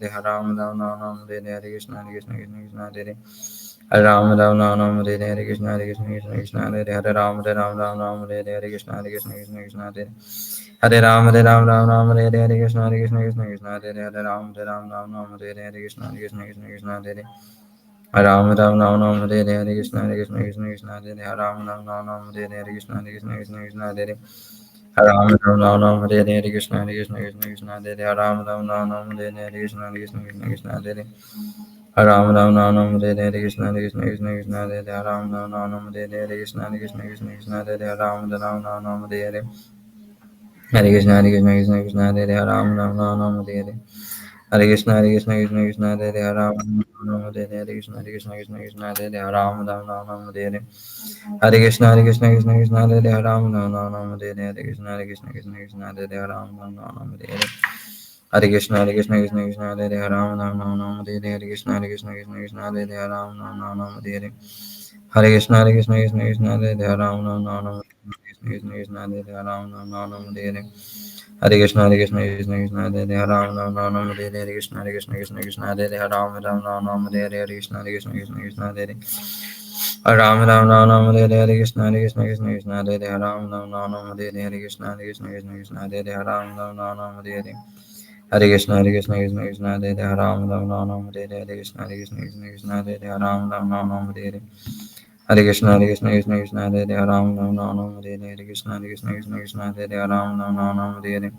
Hare Ram Ram Ram Ram Hare Hare Hare Krishna Hare Krishna Krishna Krishna Hare Hare Hare Ram Ram Ram Ram Hare Hare Krishna Hare Krishna Krishna Krishna Hare Hare Hare Ram Ram Ram Ram Hare Hare Krishna Hare Krishna Krishna Krishna Hare Hare Hare Ram Ram Ram Hare Hare Krishna Hare Krishna Krishna Krishna Hare Hare Hare Ram Ram Ram Hare Hare Krishna Hare Krishna Krishna Krishna Hare Hare Ram Ram Hare Hare Krishna Hare Krishna Krishna Krishna Hare Hare Ram Ram Hare Hare Krishna Hare Krishna Krishna Krishna Hare Hare Ram Ram Hare Hare Krishna Hare Krishna Krishna Krishna Hare Hare Ram Ram Hare Hare Krishna Hare Krishna Krishna Krishna Hare Hare Ram Ram Hare Hare Krishna Hare Krishna Krishna Krishna Hare Hare Ram Ram Hare Hare Krishna Hare Krishna Krishna Krishna Hare Hare Ram Ram Hare Hare Hare Krishna Krishna Krishna Hare Hare Ram Ram Hare Hare Hare Krishna Krishna Krishna Hare Hare Ram Ram Hare Hare Krishna Krishna Krishna Krishna Hare Hare Ram Hare Hare Hare Krishna Krishna Krishna Hare Hare Ram Hare Hare Hare Krishna Krishna Krishna Krishna Hare Hare Ram Hare Hare Hare Krishna Krishna Krishna Hare Hare Ram Hare Hare Hare Krishna Krishna Krishna Hare Hare Ram Hare Hare Hare Krishna Krishna Krishna Hare Hare Ram Krishna Krishna Hare Hare Ram Hare Hare Hare Krishna Krishna Krishna Hare Hare Ram Hare Hare Krishna Krishna Krishna Hare Hare Ram Hare Hare Krishna Krishna Krishna Krishna Hare Hare Ram Hare Hare Krishna Krishna Krishna Krishna Hare Hare Ram Hare Hare Krishna Krishna Krishna Krishna Hare Hare Ram Hare Hare Hare Krishna Krishna Krishna Hare Hare Ram Hare Hare Krishna Krishna Krishna Krishna Hare Hare Ram Hare Hare Hare Krishna Krishna Krishna Hare Hare Ram Hare Hare Krishna Krishna Krishna Krishna Hare Hare Ram Hare Hare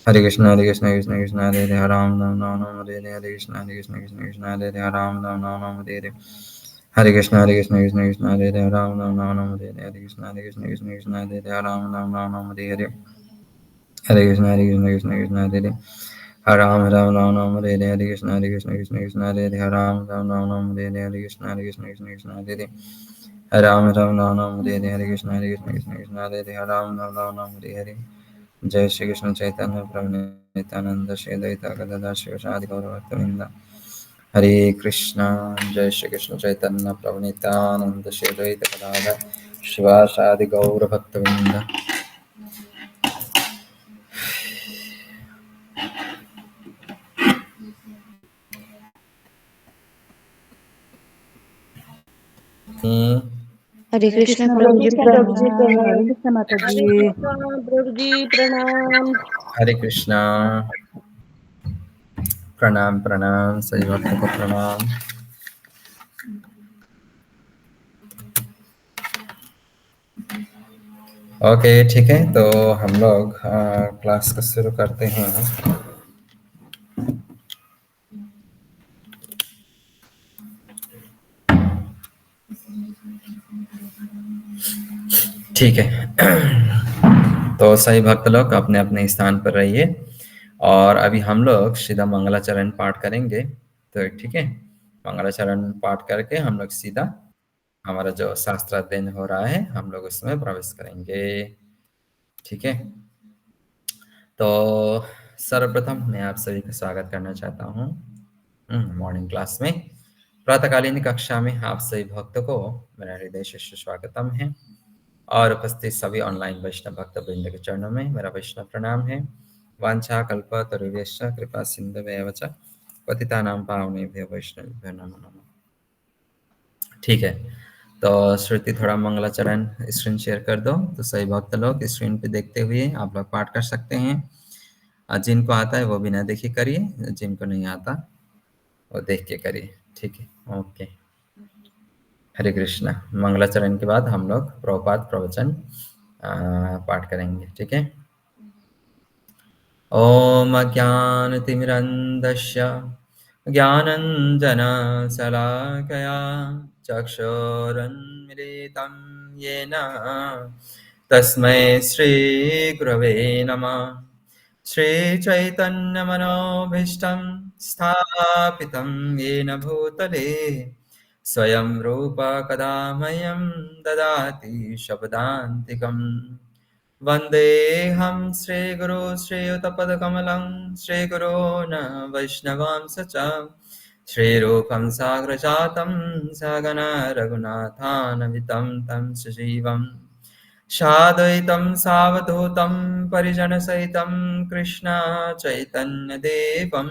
Hare Krishna Krishna Krishna Hare Hare Ram Hare Hare Krishna Krishna Krishna Krishna Hare Hare Ram Hare Hare Hare Krishna Krishna Krishna Hare Hare Ram Hare Hare Krishna Krishna Krishna Krishna Hare Hare Ram Hare Hare Hare Krishna Krishna Krishna Hare Hare Ram Hare Hare Krishna Krishna Krishna Hare Hare Ram Hare Hare Krishna Krishna Krishna Krishna Hare Hare Ram Hare Hare Krishna Krishna Krishna Krishna Hare Hare Ram Hare Hare जय श्री कृष्ण चैतन्य प्रभु नित्यानंद श्री अद्वैत गदाधर शिवसादि गौरभक्तवृंद हरे कृष्णा जय श्री कृष्ण चैतन्य प्रभु नित्यानंद श्री अद्वैत गदाधर शिवासादि गौरभक्तवृंद हरे कृष्ण हरे प्रभु जी कृष्ण प्रभु जी प्रणाम। प्रणाम। हरे कृष्ण माता हरे जी। कृष्ण प्रभु जी प्रणाम। हरे कृष्णा प्रणाम प्रणाम सभी भक्तों को प्रणाम। ओके ठीक है, तो हम लोग क्लास को शुरू करते हैं। ठीक है तो सही भक्त लोग अपने अपने स्थान पर रहिए और अभी हम लोग सीधा मंगलाचरण पाठ करेंगे। तो ठीक है, मंगलाचरण पाठ करके हम लोग सीधा हमारा जो शास्त्र अध्ययन हो रहा है हम लोग उसमें प्रवेश करेंगे। ठीक है, तो सर्वप्रथम मैं आप सभी का स्वागत करना चाहता हूँ मॉर्निंग क्लास में। प्रातःकालीन कक्षा में आप सभी भक्तों को मेरा हृदय से स्वागतम है और उपस्थित सभी ऑनलाइन वैष्णव भक्त वृंद के चरणों में मेरा वैष्णव प्रणाम है। वांछा कल्पतरुभ्यश्च कृपा सिन्धुभ्येव च पतितानां पावनेभ्यो वैष्णवेभ्यो नमो नमः। ठीक है, तो श्रुति थोड़ा मंगलाचरण स्क्रीन शेयर कर दो तो सही भक्त लोग स्क्रीन पे देखते हुए आप लोग पाठ कर सकते हैं। जिनको आता है वो बिना देखे करिए, जिनको नहीं आता वो देख के करिए। ठीक है, ओके। हरे कृष्णा। मंगलाचरण के बाद हम लोग प्रभुपाद प्रवचन पाठ करेंगे। ठीक है। ओम अज्ञानतिमिरन्धस्य ज्ञानञ्जनशलाकया चक्षुरुन्मिलितं येन तस्मै श्रीगुरवे नमः। श्रीचैतन्यमनोभीष्टं स्थापितं येन भूतले स्वयं रूप कदा मह्यं ददाति शब्दान्तिकम्। वन्देऽहं श्रीगुरो श्रीयुतपदकमलं श्रीगुरोन् वैष्णवांस च श्रीरूपं साग्रजातं सहगना रघुनाथान्वितं तं सजीवम् साद्वैतं सावधूतं परिजनसहितं कृष्ण चैतन्यदेवं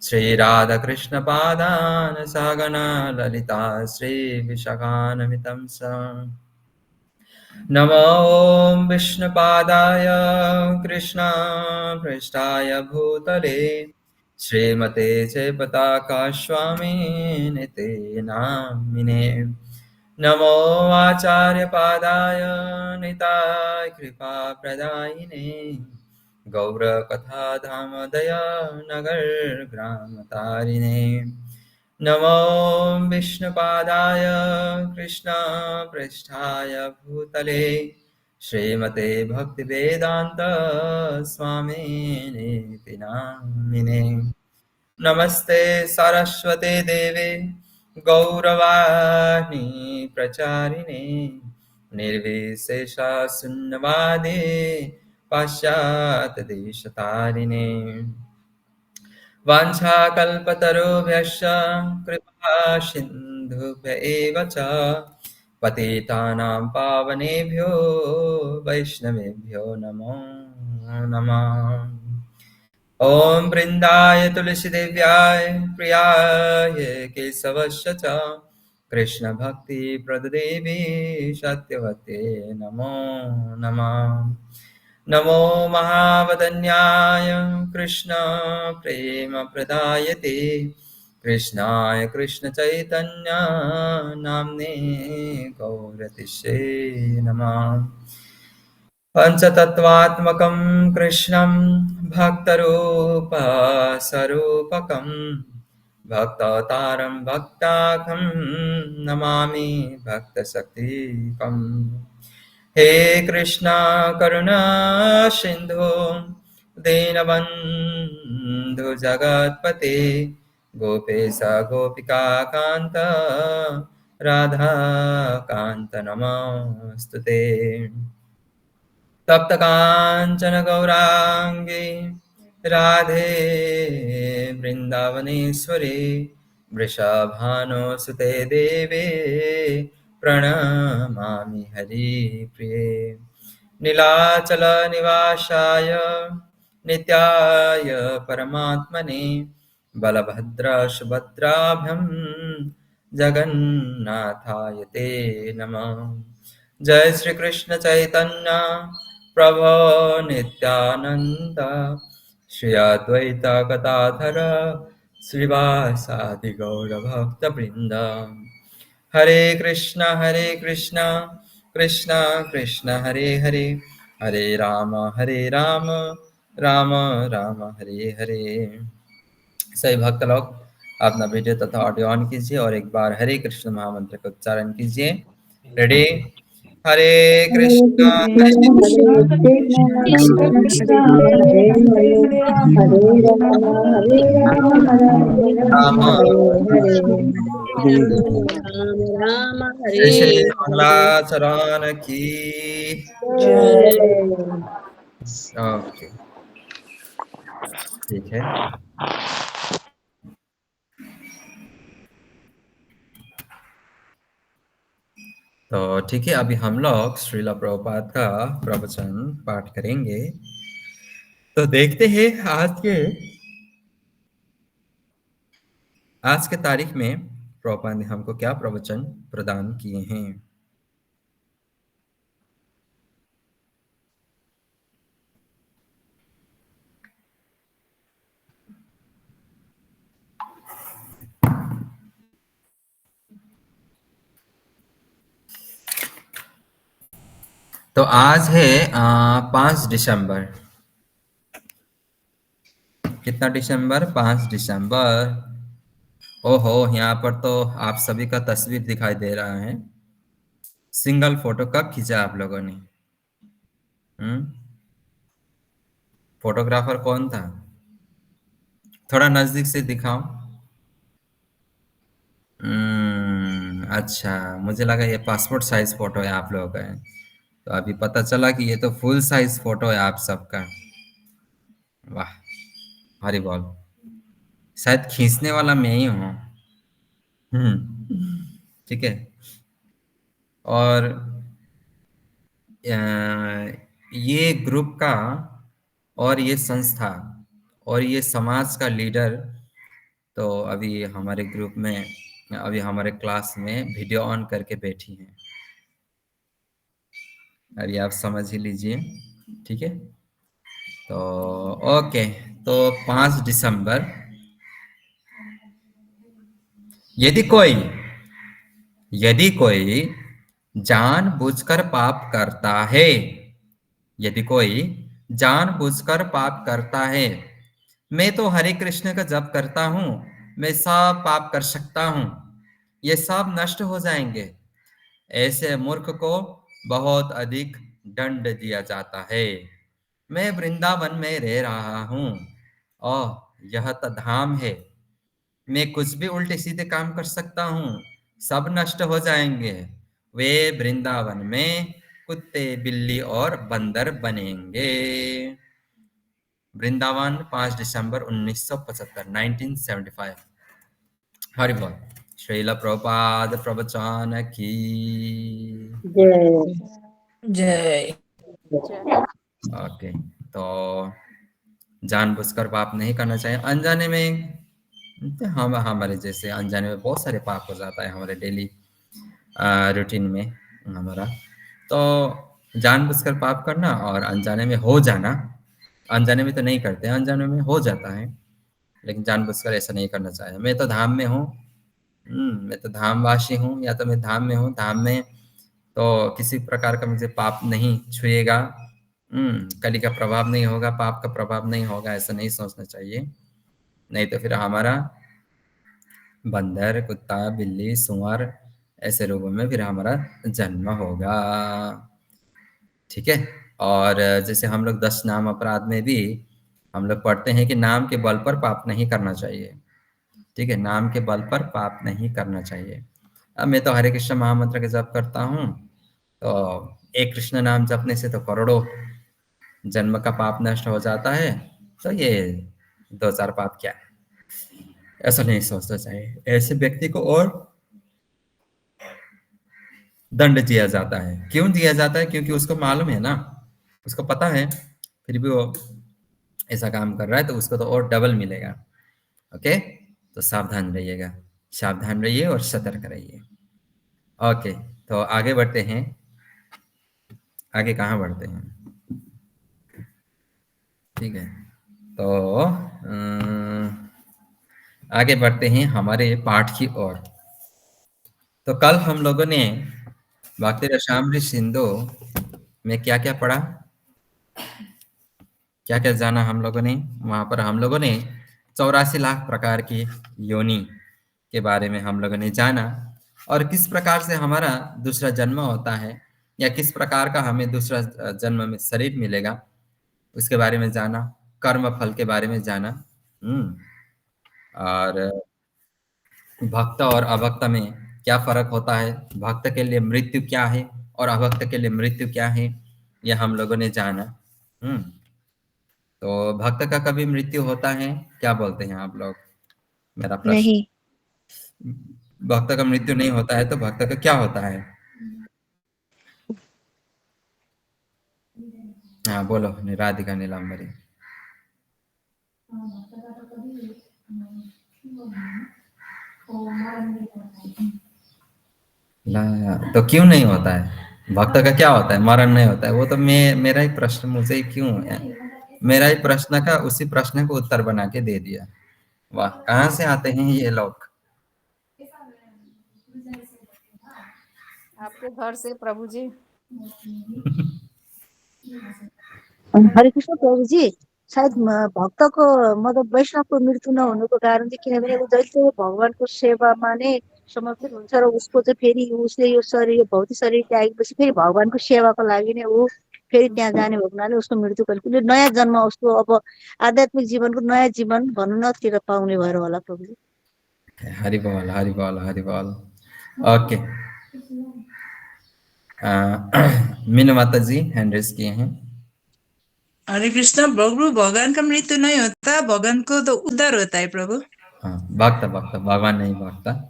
श्री राधा कृष्ण पादान सहगना ललिता श्री विशाखान्वितं स नमो विष्णुपादाय कृष्णपृष्ठाय भूतले श्रीमते जयपताका स्वामिनिते नामिने नमो आचार्यपादाय निताय कृपाप्रदायिने गौरकथाधामदय नगरग्रामतारिणे नमो विष्णुपादाय कृष्णपृष्ठाय भूतले श्रीमते भक्तिवेदान्त स्वामिनेति नामिने नमस्ते सरस्वते देवे गौरवाणी प्रचारिणे निर्विशेषा शून्यवादे पाश्चात्यदेशतारिणे वाञ्छाकल्पतरुभ्यश्च कृपा सिन्धुभ्य एव च पतितानां पावनेभ्यो वैष्णवेभ्यो नमो नमः ॐ वृन्दाय तुलसीदेव्याय प्रियाय केशवस्य च कृष्णभक्तिप्रददेवी सत्यवते नमो नमः नमो महावदन्याय कृष्ण प्रेमप्रदायते कृष्णाय कृष्णचैतन्य नाम्ने गौरतिष्ये नमः पञ्चतत्त्वात्मकं कृष्णं भक्तरूपस्वरूपकं भक्तावतारं भक्ताखं नमामि भक्तशक्तिकम् हे कृष्णा करुणा सिन्धु दीनबन्धु जगत्पते गोपेश गोपिका कान्त राधाकान्त नमोऽस्तु ते तप्तकाञ्चन गौराङ्गी राधे वृन्दावनेश्वरी वृषभानुसुते देवे प्रणमामि हरिप्रिये नीलाचलनिवासाय नित्याय परमात्मने बलभद्रसुभद्राभ्यां जगन्नाथाय ते नमः जय श्री कृष्ण चैतन्य प्रभो नित्यानंद श्री अद्वैत गदाधर श्रीवासादि गौर भक्त वृंद हरे कृष्ण कृष्ण कृष्ण हरे हरे हरे राम राम राम हरे हरे। सही भक्त लोग अपना वीडियो तथा ऑडियो ऑन कीजिए और एक बार हरे कृष्ण महामंत्र का उच्चारण कीजिए। रेडी? हरे हरे कृष्णा कृष्ण हरे कृष्ण कृष्ण हरे हरे हरे राम राम राम हरे हरे राम राम श्री हरे श्री हरे मंगलाचरण की जय। ओके, ठीक है। तो ठीक है, अभी हम लोग श्रीला प्रभुपाद का प्रवचन पाठ करेंगे। तो देखते हैं आज के तारीख में प्रभुपाद ने हमको क्या प्रवचन प्रदान किए हैं। तो आज है 5 दिसंबर। कितना दिसंबर? 5 दिसंबर। ओहो, यहाँ पर तो आप सभी का तस्वीर दिखाई दे रहा है। सिंगल फोटो कब खींचा आप लोगों ने? फोटोग्राफर कौन था? थोड़ा नजदीक से दिखाओ। अच्छा, मुझे लगा ये पासपोर्ट साइज फोटो है आप लोगों का है। तो अभी पता चला कि ये तो फुल साइज फोटो है आप सबका। वाह, हरी बोल। शायद खींचने वाला मैं ही हूँ। ठीक है। और ये ग्रुप का और ये संस्था और ये समाज का लीडर तो अभी हमारे ग्रुप में, अभी हमारे क्लास में वीडियो ऑन करके बैठी हैं। अभी आप समझ ही लीजिए, ठीक है। तो ओके, तो 5 दिसंबर, यदि कोई जानबूझकर पाप करता है, यदि कोई जानबूझकर पाप करता है, मैं तो हरे कृष्ण का जप करता हूँ, मैं सब पाप कर सकता हूँ, ये सब नष्ट हो जाएंगे, ऐसे मूर्ख को बहुत अधिक दंड दिया जाता है। मैं वृंदावन में रह रहा हूँ और यह तो धाम है, मैं कुछ भी उल्टे सीधे काम कर सकता हूँ, सब नष्ट हो जाएंगे। वे वृंदावन में कुत्ते, बिल्ली और बंदर बनेंगे। वृंदावन 5 दिसंबर 1975, 1975। हरि बोल। श्रील प्रभुपाद प्रवचन की जय। जय। ओके, तो जानबूझकर पाप नहीं करना चाहिए। अनजाने में हम हमारे जैसे अनजाने में बहुत सारे पाप हो जाता है हमारे डेली रूटीन में हमारा। तो जानबूझकर पाप करना और अनजाने में हो जाना, अनजाने में तो नहीं करते, अनजाने में हो जाता है, लेकिन जानबूझकर ऐसा नहीं करना चाहिए। मैं तो धाम में हूँ, मैं तो धामवासी हूँ, या तो मैं धाम में हूँ, धाम में तो किसी प्रकार का मुझे पाप नहीं छुएगा, कली का प्रभाव नहीं होगा, पाप का प्रभाव नहीं होगा, ऐसा नहीं सोचना चाहिए। नहीं तो फिर हमारा बंदर, कुत्ता, बिल्ली, सुअर ऐसे रोगों में फिर हमारा जन्म होगा, ठीक है। और जैसे हम लोग 10 नाम अपराध में भी हम लोग पढ़ते हैं कि नाम के बल पर पाप नहीं करना चाहिए, ठीक है, नाम के बल पर पाप नहीं करना चाहिए। अब मैं तो हरे कृष्ण महामंत्र के जप करता हूँ, तो एक कृष्ण नाम जपने से तो करोड़ों जन्म का पाप नष्ट हो जाता है, तो ये 2-4 पाप क्या है, ऐसा नहीं सोचना चाहिए। ऐसे व्यक्ति को और दंड दिया जाता है। क्यों दिया जाता है? क्योंकि उसको मालूम है ना, उसको पता है, फिर भी वो ऐसा काम कर रहा है, तो उसको तो और डबल मिलेगा। ओके, तो सावधान रहिएगा, सावधान रहिए और सतर्क रहिए। ओके, तो आगे बढ़ते हैं। आगे कहाँ बढ़ते हैं? ठीक है, तो आगे बढ़ते हैं हमारे पाठ की ओर। तो कल हम लोगों ने भक्ति रसामृत सिंधु में क्या क्या पढ़ा, क्या क्या जाना हम लोगों ने? वहां पर हम लोगों ने 84 लाख प्रकार की योनि के बारे में हम लोगों ने जाना, और किस प्रकार से हमारा दूसरा जन्म होता है, या किस प्रकार का हमें दूसरा जन्म में शरीर मिलेगा, उसके बारे में जाना, कर्म फल के बारे में जाना। और भक्त और अभक्त में क्या फर्क होता है, भक्त के लिए मृत्यु क्या है और अभक्त के लिए मृत्यु क्या है, यह हम लोगों ने जाना। तो भक्त का कभी मृत्यु होता है? क्या बोलते हैं आप लोग? मेरा प्रश्न नहीं। भक्त का मृत्यु नहीं होता है, तो भक्त का क्या होता है? हाँ बोलो, राधिका नीलांबरी। तो क्यों नहीं होता है? भक्त का क्या होता है? मरण नहीं होता है। वो तो मेरा ही प्रश्न, मुझे क्यों है? मेरा ही प्रश्न का उसी प्रश्न को उत्तर बना के दे दिया। वाह, कहाँ से आते हैं ये लोग? आपके घर से प्रभु जी। हरे कृष्ण प्रभु जी, सायद भक्तको मतलब वैष्णवको मृत्यु नहुनुको कारण चाहिँ किनभने ऊ जहिले भगवानको सेवामा नै समर्पित हुन्छ र उसको चाहिँ फेरि उसले यो शरीर, यो भौतिक शरीर त्यागेपछि फेरि भगवानको सेवाको लागि नै ऊ फेरि त्यहाँ जाने भएको हुनाले उसको मृत्यु कहिले नयाँ जन्म, उसको अब आध्यात्मिक जीवनको नयाँ जीवन भन्नु नतिर पाउने भएर होला प्रभु जी। हरि बोल, हरि बोल, हरि बोल। ओके, मीनू माता जी हैंड रेज किए हैं। हरे कृष्ण प्रभु, भगवान का मृत्यु नहीं होता, भगवान को तो उद्धार होता है प्रभु। हाँ, भक्त भक्त, भगवान नहीं भक्त।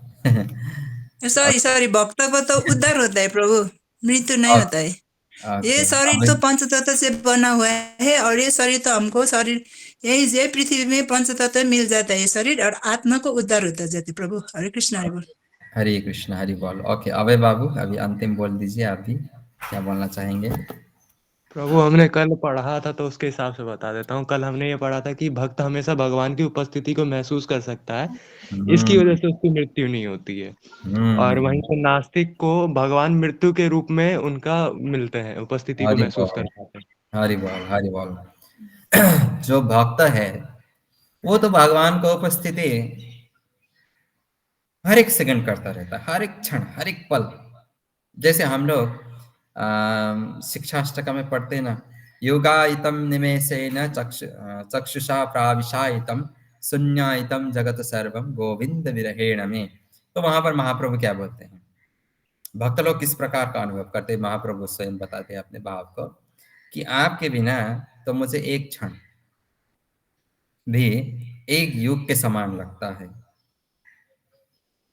सॉरी भक्त को तो उद्धार होता है प्रभु, मृत्यु नहीं होता है। ये ओके शरीर तो पंच तत्व से बना हुआ है और ये शरीर तो हमको शरीर यही पृथ्वी में पंच तत्व मिल जाता है ये शरीर और आत्मा को उद्धार होता जाती। प्रभु हरे कृष्ण हरे बोल। हरे कृष्ण हरि बोल। ओके अभय बाबू अभी अंतिम बोल दीजिए, आप भी क्या बोलना चाहेंगे? प्रभु हमने कल पढ़ा था तो उसके हिसाब से बता देता हूँ। कल हमने ये पढ़ा था कि भक्त हमेशा भगवान की उपस्थिति को महसूस कर सकता है, इसकी वजह से उसकी मृत्यु नहीं होती है। और वहीं पे नास्तिक को भगवान मृत्यु के रूप में उनका मिलते हैं, उपस्थिति को हरि महसूस कर बोल पाते हैं। हरि बोल हरि बोल। जो भक्त है वो तो भगवान को उपस्थिति हर एक सेकंड करता रहता है, हर एक क्षण हर एक पल। जैसे हम लोग शिक्षाष्टकम में पढ़ते हैं ना, योगायितम निमेषेन चक्षुषा प्राविशायितम शून्यायितम जगत सर्वम गोविंद विरहेण में। तो वहां पर महाप्रभु क्या बोलते हैं, भक्त लोग किस प्रकार का अनुभव करते हैं, महाप्रभु स्वयं बताते हैं अपने भाव को कि आपके बिना तो मुझे एक क्षण भी एक युग के समान लगता है।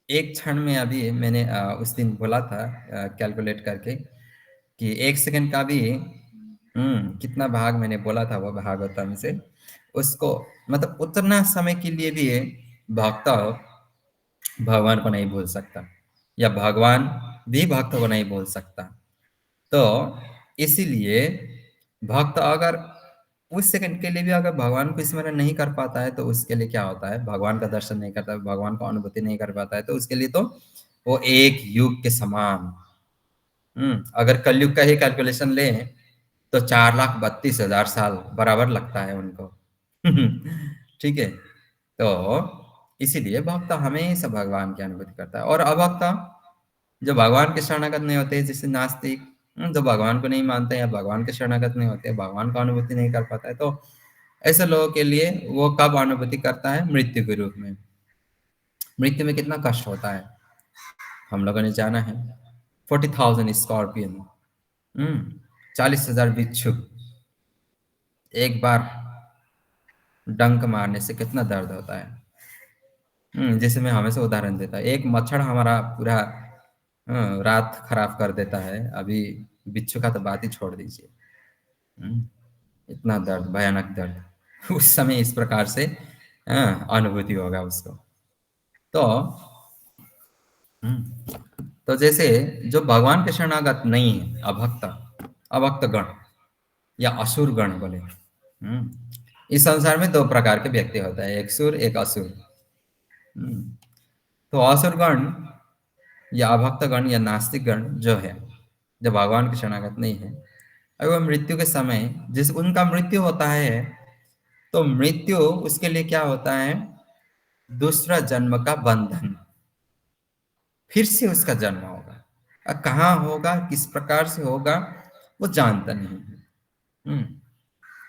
एक क्षण में अभी मैंने उस दिन बोला था कैलकुलेट करके कि एक सेकंड का भी कितना भाग मैंने बोला था वो भागवतम से, उसको मतलब उतना समय के लिए भी भक्त भगवान को नहीं भूल सकता या भगवान भी भक्त को नहीं भूल सकता। तो इसीलिए भक्त अगर उस सेकंड के लिए भी अगर भगवान को स्मरण नहीं कर पाता है तो उसके लिए क्या होता है, भगवान का दर्शन नहीं करता, भगवान को अनुभूति नहीं कर पाता है, तो उसके लिए तो वो एक युग के समान। अगर कलयुग का ही कैलकुलेशन लें तो 4,32,000 साल बराबर लगता है उनको। ठीक है, तो इसीलिए भक्त हमेशा भगवान की अनुभूति करता है। और अभक्त जो भगवान के शरणागत नहीं होते, जैसे नास्तिक जो भगवान को नहीं मानते या भगवान के शरणागत नहीं होते, भगवान का अनुभूति नहीं कर पाता है, तो ऐसे लोगों के लिए वो कब अनुभूति करता है, मृत्यु के रूप में। मृत्यु में कितना कष्ट होता है हम लोगों ने जाना है। 40,000 स्कॉर्पियन, 40,000 बिच्छू एक बार डंक मारने से कितना दर्द होता है। जैसे मैं हमेशा उदाहरण देता है, एक मच्छर हमारा पूरा रात खराब कर देता है, अभी बिच्छू का तो बात ही छोड़ दीजिए। इतना दर्द, भयानक दर्द उस समय इस प्रकार से अनुभूति होगा उसको। तो जैसे जो भगवान के शरणागत नहीं है, अभक्त गण या असुर गण बोले, इस संसार में दो प्रकार के व्यक्ति होता है, एक सुर एक असुर। तो असुर गण या अभक्त गण या नास्तिक गण जो है, जो भगवान के शरणागत नहीं है, अगर वह मृत्यु के समय जिस उनका मृत्यु होता है, तो मृत्यु उसके लिए क्या होता है, दूसरा जन्म का बंधन। फिर से उसका जन्म होगा, कहाँ होगा, किस प्रकार से होगा, वो जानता नहीं है।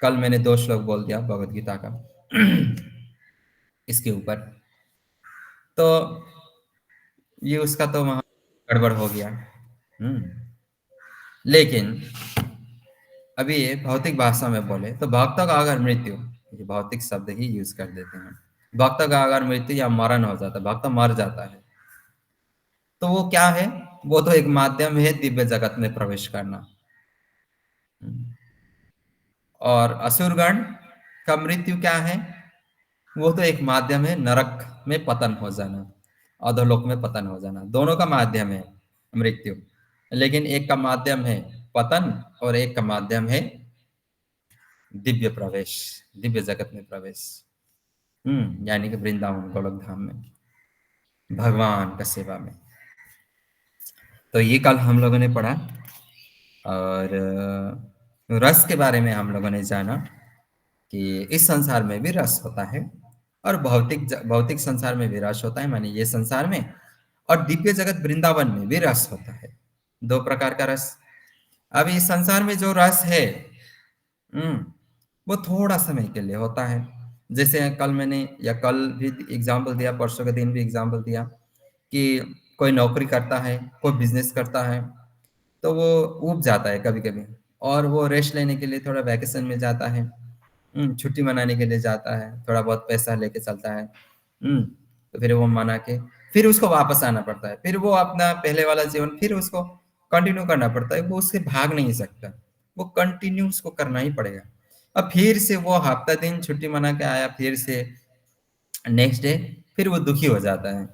कल मैंने 2 श्लोक बोल दिया भगवत गीता का इसके ऊपर, तो ये उसका तो वहां गड़बड़ हो गया। लेकिन अभी ये भौतिक भाषा में बोले तो भक्त का अगर मृत्यु, ये भौतिक शब्द ही यूज कर देते हैं, भक्त का अगर मृत्यु या मरण हो जाता है, भक्त मर जाता है, तो वो क्या है, वो तो एक माध्यम है दिव्य जगत में प्रवेश करना। और असुरगण का मृत्यु क्या है, वो तो एक माध्यम है नरक में पतन हो जाना, अधोलोक में पतन हो जाना। दोनों का माध्यम है मृत्यु, लेकिन एक का माध्यम है पतन और एक का माध्यम है दिव्य प्रवेश, दिव्य जगत में प्रवेश, यानी कि वृंदावन गोलोक धाम में भगवान का सेवा में। तो ये कल हम लोगों ने पढ़ा, और रस के बारे में हम लोगों ने जाना कि इस संसार में भी रस होता है और भौतिक संसार में भी रस होता है, माने ये संसार में, और दिव्य जगत वृंदावन में भी रस होता है। 2 प्रकार का रस। अब इस संसार में जो रस है वो थोड़ा समय के लिए होता है। जैसे कल मैंने, या कल भी एग्जाम्पल दिया, परसों के दिन भी एग्जाम्पल दिया कि कोई नौकरी करता है, कोई बिजनेस करता है, तो वो ऊब जाता है कभी कभी, और वो रेस्ट लेने के लिए थोड़ा वैकेशन में जाता है, छुट्टी मनाने के लिए जाता है, थोड़ा बहुत पैसा लेके चलता है, तो फिर वो मना के फिर उसको वापस आना पड़ता है, फिर वो अपना पहले वाला जीवन फिर उसको कंटिन्यू करना पड़ता है, वो उससे भाग नहीं सकता, वो कंटिन्यू उसको करना ही पड़ेगा। अब फिर से वो हफ्ता दिन छुट्टी मना के आया, फिर से नेक्स्ट डे फिर वो दुखी हो जाता है।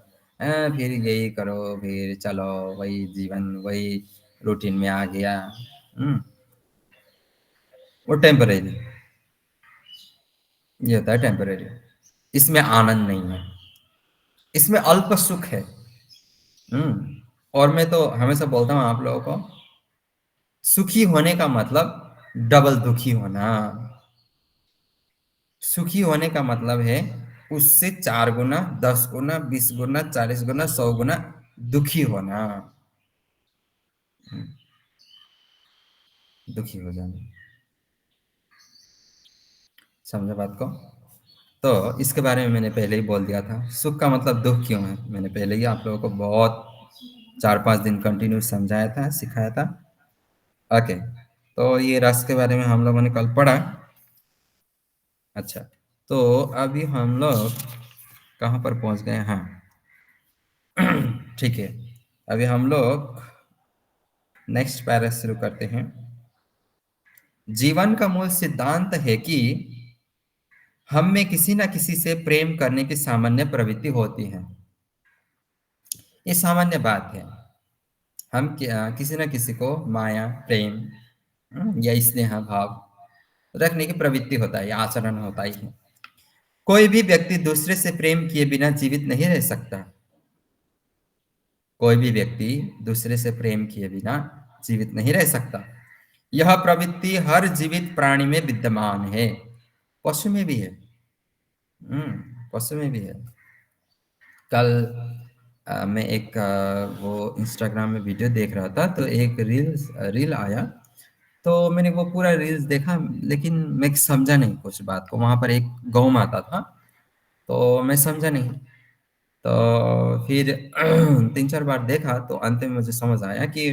फिर यही करो, फिर चलो वही जीवन, वही रूटीन में आ गया। वो टेम्परेरी, ये होता है टेम्परेरी। इसमें आनंद नहीं है, इसमें अल्प सुख है। और मैं तो हमेशा बोलता हूँ आप लोगों को, सुखी होने का मतलब डबल दुखी होना। सुखी होने का मतलब है उससे 4 गुना, 10 गुना, 20 गुना, 40 गुना, 100 गुना दुखी होना, दुखी हो जाना। समझे बात को? तो इसके बारे में मैंने पहले ही बोल दिया था, सुख का मतलब दुख क्यों है, मैंने पहले ही आप लोगों को बहुत 4-5 दिन कंटिन्यू समझाया था, सिखाया था। ओके, तो ये रस के बारे में हम लोगों ने कल पढ़ा। अच्छा, तो अभी हम लोग कहाँ पर पहुंच गए? हाँ ठीक है, अभी हम लोग नेक्स्ट पैरा शुरू करते हैं। जीवन का मूल सिद्धांत है कि हम में किसी न किसी से प्रेम करने की सामान्य प्रवृत्ति होती है। ये सामान्य बात है, हम किसी न किसी को माया, प्रेम या स्नेह भाव रखने की प्रवृत्ति होता है, आचरण होता ही है। कोई भी व्यक्ति दूसरे से प्रेम किए बिना जीवित नहीं रह सकता। कोई भी व्यक्ति दूसरे से प्रेम किए बिना जीवित नहीं रह सकता। यह प्रवृत्ति हर जीवित प्राणी में विद्यमान है, पशु में भी है। पशु में भी है। कल मैं एक वो इंस्टाग्राम में वीडियो देख रहा था, तो एक रील आया, तो मैंने वो पूरा रील्स देखा, लेकिन मैं समझा नहीं कुछ बात को। वहां पर एक गौ माता था, तो मैं समझा नहीं। तो फिर 3-4 बार देखा, तो अंत में मुझे समझ आया कि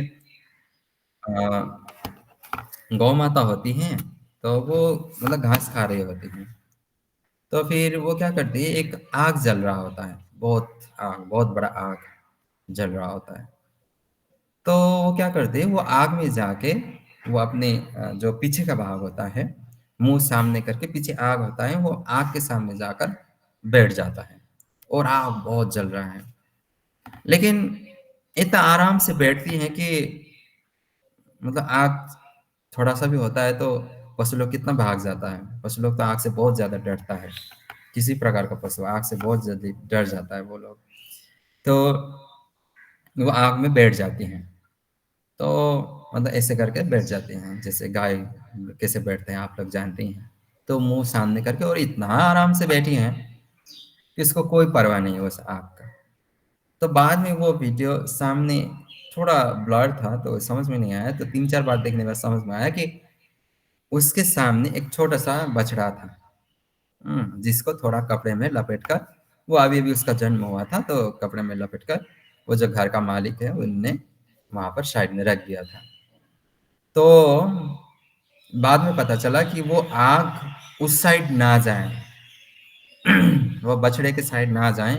गौ माता होती हैं, तो वो मतलब घास खा रही होती हैं। तो फिर वो क्या करती है, एक आग जल रहा होता है, बहुत बड़ा आग जल रहा होता है। तो वो क्या करते हैं, वो आग में जाके वो अपने जो पीछे का भाग होता है, मुंह सामने करके, पीछे आग होता है, वो आग के सामने जाकर बैठ जाता है, और आग बहुत जल रहा है, लेकिन इतना आराम से बैठती है कि मतलब आग थोड़ा सा भी होता है तो पशु लोग कितना भाग जाता है। पशु लोग तो आग से बहुत ज्यादा डरता है, किसी प्रकार का पशु आग से बहुत जल्दी डर जाता है वो लोग। तो वो आग में बैठ जाती हैं, तो मतलब ऐसे करके बैठ जाते हैं, जैसे गाय कैसे बैठते हैं आप लोग जानते ही हैं। तो मुंह सामने करके, और इतना आराम से बैठी हैं कि इसको कोई परवाह नहीं है उस आग का। तो बाद में वो वीडियो सामने थोड़ा ब्लर था, तो समझ में नहीं आया, तो 3-4 बार देखने के बाद समझ में आया कि उसके सामने एक छोटा सा बछड़ा था, जिसको थोड़ा कपड़े में लपेट कर, वो अभी अभी उसका जन्म हुआ था, तो कपड़े में लपेट कर वो जो घर का मालिक है उनने वहां पर साइड में रख दिया था। तो बाद में पता चला कि वो आग उस साइड ना जाए, वो बछड़े के साइड ना जाए,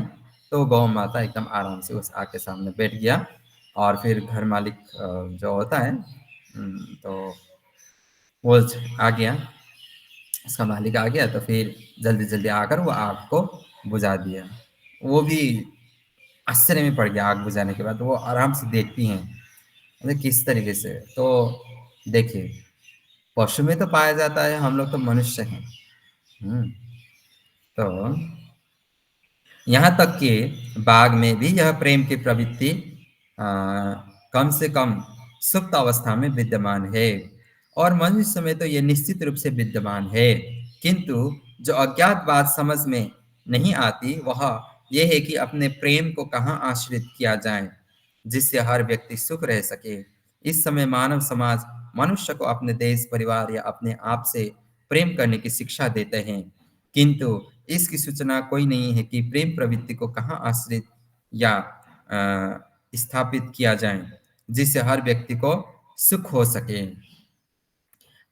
तो गौ माता एकदम आराम से उस आग के सामने बैठ गया। और फिर घर मालिक जो होता है, तो वो आ गया, उसका मालिक आ गया, तो फिर जल्दी जल्दी आकर वो आग को बुझा दिया। वो भी आश्चर्य में पड़ गया, आग बुझाने के बाद वो आराम से देखती हैं मतलब किस तरीके से। तो देखिए, पशु में तो पाया जाता है, हम लोग तो मनुष्य हैं। तो यहाँ तक कि बाघ में भी यह प्रेम की प्रवृत्ति कम से कम सुप्त अवस्था में विद्यमान है, और मनुष्य में तो यह निश्चित रूप से विद्यमान है। किंतु जो अज्ञात बात समझ में नहीं आती वह यह है कि अपने प्रेम को कहाँ आश्रित किया जाए जिससे हर व्यक्ति सुख रह सके। इस समय मानव समाज मनुष्य को अपने देश, परिवार या अपने आप से प्रेम करने की शिक्षा देते हैं, किंतु इसकी सूचना कोई नहीं है कि प्रेम प्रवृत्ति को कहाँ आश्रित या स्थापित किया जाए जिससे हर व्यक्ति को सुख हो सके।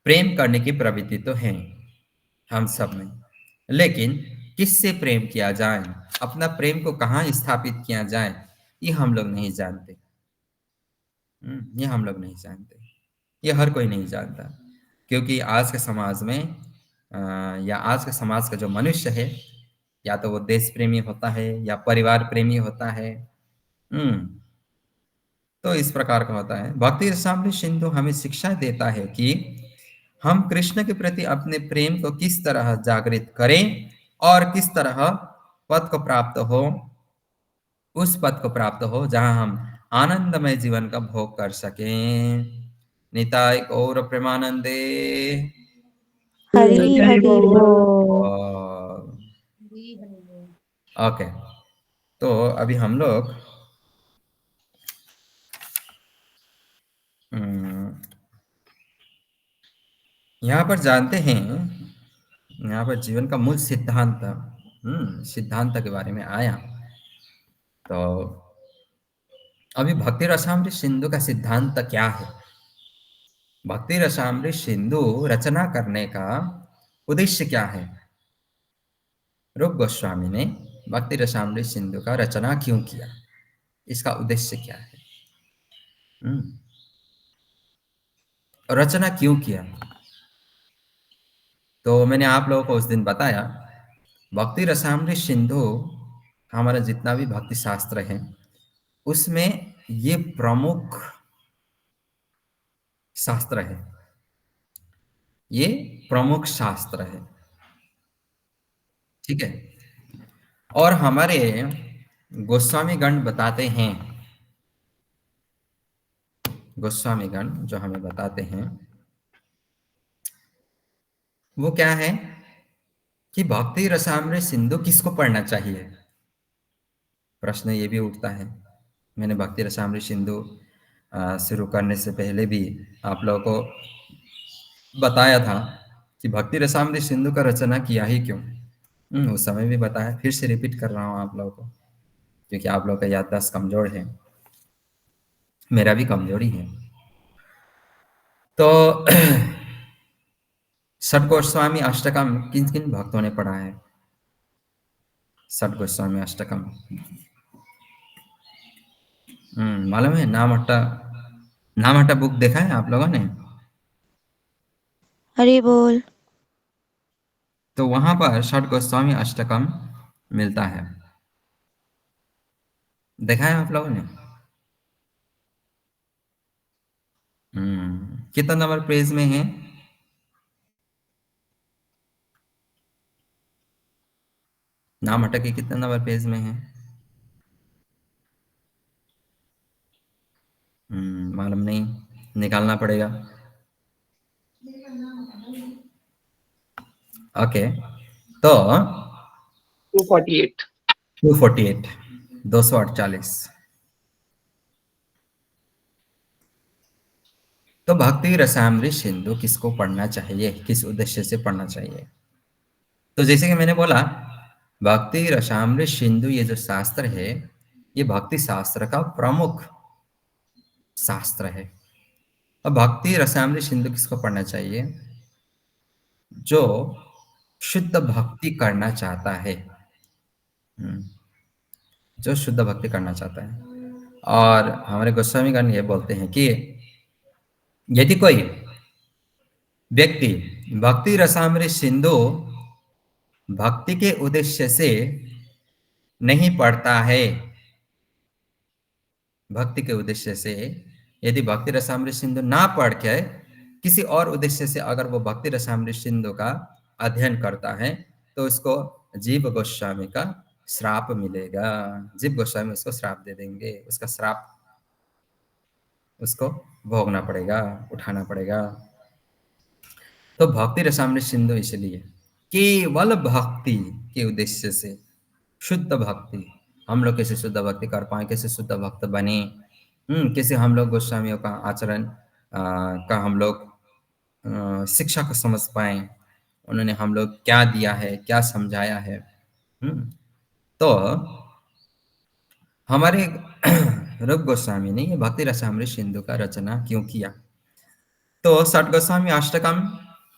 प्रेम करने की प्रवृत्ति तो है हम सब में, लेकिन किससे प्रेम किया जाए, अपना प्रेम को कहाँ स्थापित किया जाए, ये हम लोग नहीं जानते। ये हम लोग नहीं जानते, ये हर कोई नहीं जानता, क्योंकि आज के समाज में या आज के समाज का जो मनुष्य है, या तो वो देश प्रेमी होता है या परिवार प्रेमी होता है। तो इस प्रकार का होता है। भक्ति रसामृत सिंधु हमें शिक्षा देता है कि हम कृष्ण के प्रति अपने प्रेम को किस तरह जागृत करें और किस तरह पद को प्राप्त हो, उस पद को प्राप्त हो जहां हम आनंदमय जीवन का भोग कर सकें। निताय गौर प्रेमानंदे। हरि हरि बोल। ओके, तो अभी हम लोग यहाँ पर जानते हैं, यहाँ पर जीवन का मूल सिद्धांत सिद्धांत के बारे में आया। तो अभी भक्ति रसामृत सिंधु का सिद्धांत क्या है? भक्ति रसामृत सिंधु रचना करने का उद्देश्य क्या है? रूप गोस्वामी ने भक्ति रसामृत सिंधु का रचना क्यों किया, इसका उद्देश्य क्या है? रचना क्यों किया? तो मैंने आप लोगों को उस दिन बताया, भक्ति रसामृत सिंधु हमारा जितना भी भक्ति शास्त्र है उसमें ये प्रमुख शास्त्र है, ये प्रमुख शास्त्र है, ठीक है। और हमारे गोस्वामीगण बताते हैं, गोस्वामीगण जो हमें बताते हैं वो क्या है कि भक्ति रसामृत सिंधु किसको पढ़ना चाहिए। प्रश्न ये भी उठता है। मैंने भक्ति रसामृत सिंधु शुरू करने से पहले भी आप लोगों को बताया था कि भक्ति रसामृत सिंधु का रचना किया ही क्यों। उस समय भी बताया, फिर से रिपीट कर रहा हूँ आप लोगों को, क्योंकि आप लोगों का याददाश्त कमजोर है, मेरा भी कमजोरी है। तो षट गोस्वामी अष्टकम किन किन भक्तों ने पढ़ा है? षट गोस्वामी अष्टकम मालूम है? नाम हट्टा बुक देखा है आप लोगों ने? हरि बोल। तो वहां पर षट गोस्वामी अष्टकम मिलता है, देखा है आप लोगों ने? कितना नंबर पेज में है? नाम हटा के कितना नंबर पेज में है? मालूम नहीं, निकालना पड़ेगा। ओके, तो 248 248 तो भक्ति रसामृत सिंधु किसको पढ़ना चाहिए, किस उद्देश्य से पढ़ना चाहिए? तो जैसे कि मैंने बोला, भक्ति रसामृत सिंधु ये जो शास्त्र है ये भक्ति शास्त्र का प्रमुख शास्त्र है। अब भक्ति रसामृत सिंधु किसको पढ़ना चाहिए? जो शुद्ध भक्ति करना चाहता है, जो शुद्ध भक्ति करना चाहता है। और हमारे गोस्वामीगण ये बोलते हैं कि यदि कोई व्यक्ति भक्ति रसामृत सिंधु भक्ति के उद्देश्य से नहीं पढ़ता है, भक्ति के उद्देश्य से यदि भक्ति रसामृत सिंधु ना पढ़ के किसी और उद्देश्य से अगर वो भक्ति रसामृत सिंधु का अध्ययन करता है तो उसको जीव गोस्वामी का श्राप मिलेगा। जीव गोस्वामी उसको श्राप दे देंगे, उसका श्राप उसको भोगना पड़ेगा, उठाना पड़ेगा। तो भक्ति रसामृत सिंधु इसलिए केवल भक्ति के उद्देश्य से, शुद्ध भक्ति, हम लोग कैसे शुद्ध भक्ति कर पाए, कैसे शुद्ध भक्त बने, कैसे हम लोग गोस्वामियों का आचरण का हम लोग शिक्षा को समझ पाए, उन्होंने हम लोग क्या दिया है, क्या समझाया है। तो हमारे रूप गोस्वामी ने ये भक्ति रसामृत सिंधु का रचना क्यों किया? तो षट गोस्वामी अष्टकम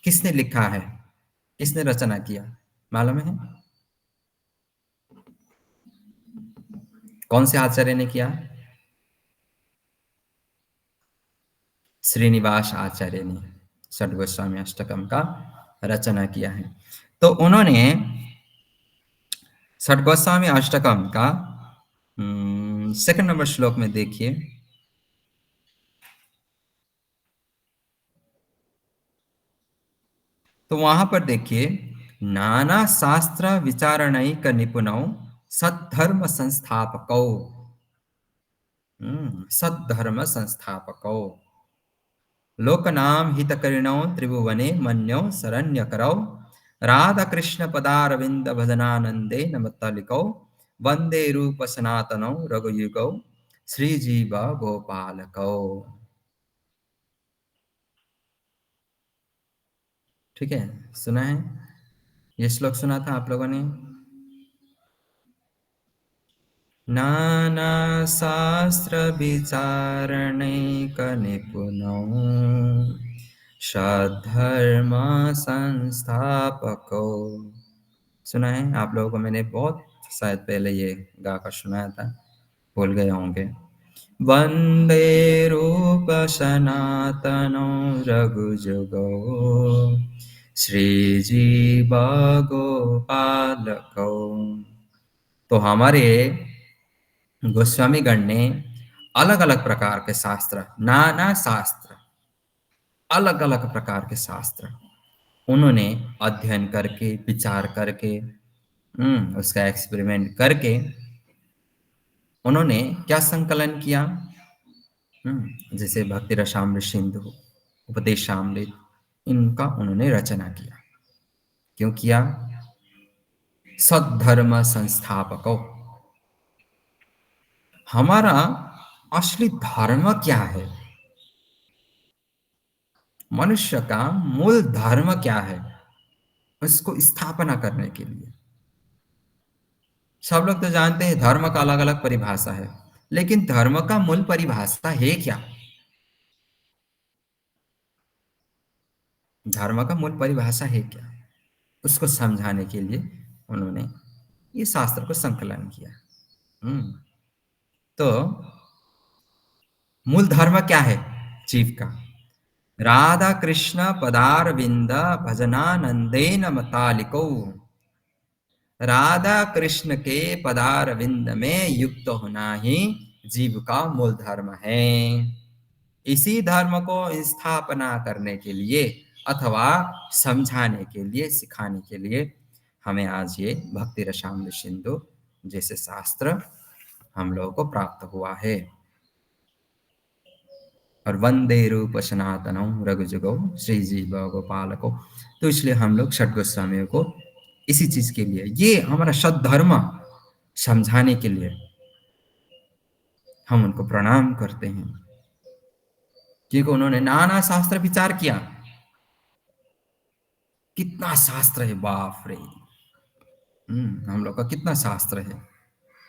किसने लिखा है, किसने रचना किया, मालूम है? कौन से आचार्य ने किया? श्रीनिवास आचार्य ने षट गोस्वामी अष्टकम का रचना किया है। तो उन्होंने षट गोस्वामी अष्टकम का 2 नंबर श्लोक में देखिए, तो वहां पर देखिए, नाना शास्त्र विचारणैक निपुणौ सद्धर्म संस्थापकौ, सद्धर्म संस्थापकौ, लोकनाम हितकरिणौ त्रिभुवने मन्यौ शरण्यकरौ, राधा कृष्ण पदारविंद भजनानंदे नमत्तलिकौ, वंदे रूप सनातनौ रघुयुगौ, श्रीजीव गोपालकौ। ठीक है, सुना है? ये श्लोक सुना था आप लोगों ने? नाना शास्त्र विचारणैक निपुणौ सद्धर्म संस्थापकौ। सुना है आप लोगों को? मैंने बहुत शायद पहले ये गाकर सुनाया था, भूल गए होंगे। वंदे रूप सनातनौ रघुजुगौ, श्रीजीव गोपालकौ। तो हमारे गोस्वामी गण ने अलग अलग प्रकार के शास्त्र, नाना शास्त्र, अलग अलग प्रकार के शास्त्र उन्होंने अध्ययन करके, विचार करके, उसका एक्सपेरिमेंट करके उन्होंने क्या संकलन किया? जैसे भक्ति रसामृत सिंधु, उपदेशामृत, इनका उन्होंने रचना किया। क्यों किया? सद्धर्म संस्थापकों। हमारा असली धर्म क्या है? मनुष्य का मूल धर्म क्या है? उसको स्थापना करने के लिए सब लोग तो जानते हैं धर्म का अलग अलग परिभाषा है, लेकिन धर्म का मूल परिभाषा है क्या? धर्म का मूल परिभाषा है क्या? उसको समझाने के लिए उन्होंने ये शास्त्र को संकलन किया। तो मूल धर्म क्या है जीव का? राधा कृष्ण पदारविंद भजनानंदेन मतालिको। राधा कृष्ण के पदारविंद में युक्त होना ही जीव का मूल धर्म है। इसी धर्म को स्थापना करने के लिए अथवा समझाने के लिए, सिखाने के लिए हमें आज ये भक्ति रसामृत सिंधु जैसे शास्त्र हम लोगों को प्राप्त हुआ है। और वंदे रूप सनातनौ रघुजुगौ, श्रीजीव गोपालको। तो इसलिए हम लोग षट गोस्वामियों को इसी चीज के लिए, ये हमारा सद धर्म समझाने के लिए हम उनको प्रणाम करते हैं, क्योंकि उन्होंने नाना शास्त्र विचार किया। कितना शास्त्र है, बाप रे! हम लोग का कितना शास्त्र है।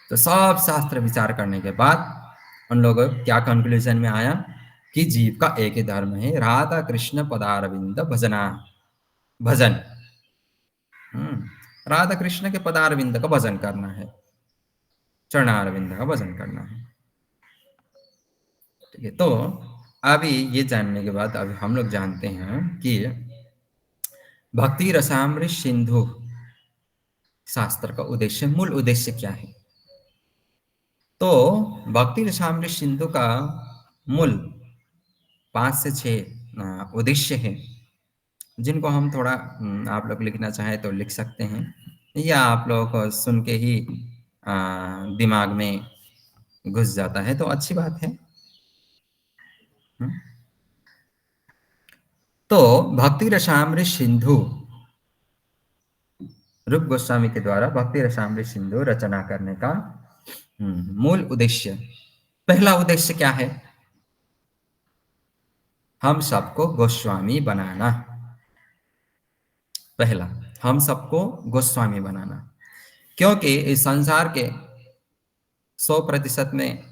तो सब शास्त्र विचार करने के बाद उन लोगों क्या कंक्लूजन में आया कि जीव का एक ही धर्म है, राधा कृष्ण पदारविंद भजन। राधा कृष्ण के पदारविंद का भजन करना है, चरणारविंद का भजन करना है। ठीक है, तो अभी ये जानने के बाद अभी हम लोग जानते हैं कि भक्ति रसामृत सिंधु शास्त्र का उद्देश्य, मूल उद्देश्य क्या है। तो भक्ति रसामृत सिंधु का मूल 5 से 6 उद्देश्य है, जिनको हम थोड़ा आप लोग लिखना चाहे तो लिख सकते हैं, या आप लोगों को सुन के ही दिमाग में घुस जाता है तो अच्छी बात है। तो भक्ति रसामृत सिंधु, रूप गोस्वामी के द्वारा भक्ति रसामृत सिंधु रचना करने का मूल उद्देश्य, पहला उद्देश्य क्या है? हम सबको गोस्वामी बनाना। पहला, हम सबको गोस्वामी बनाना, क्योंकि इस संसार के 100% में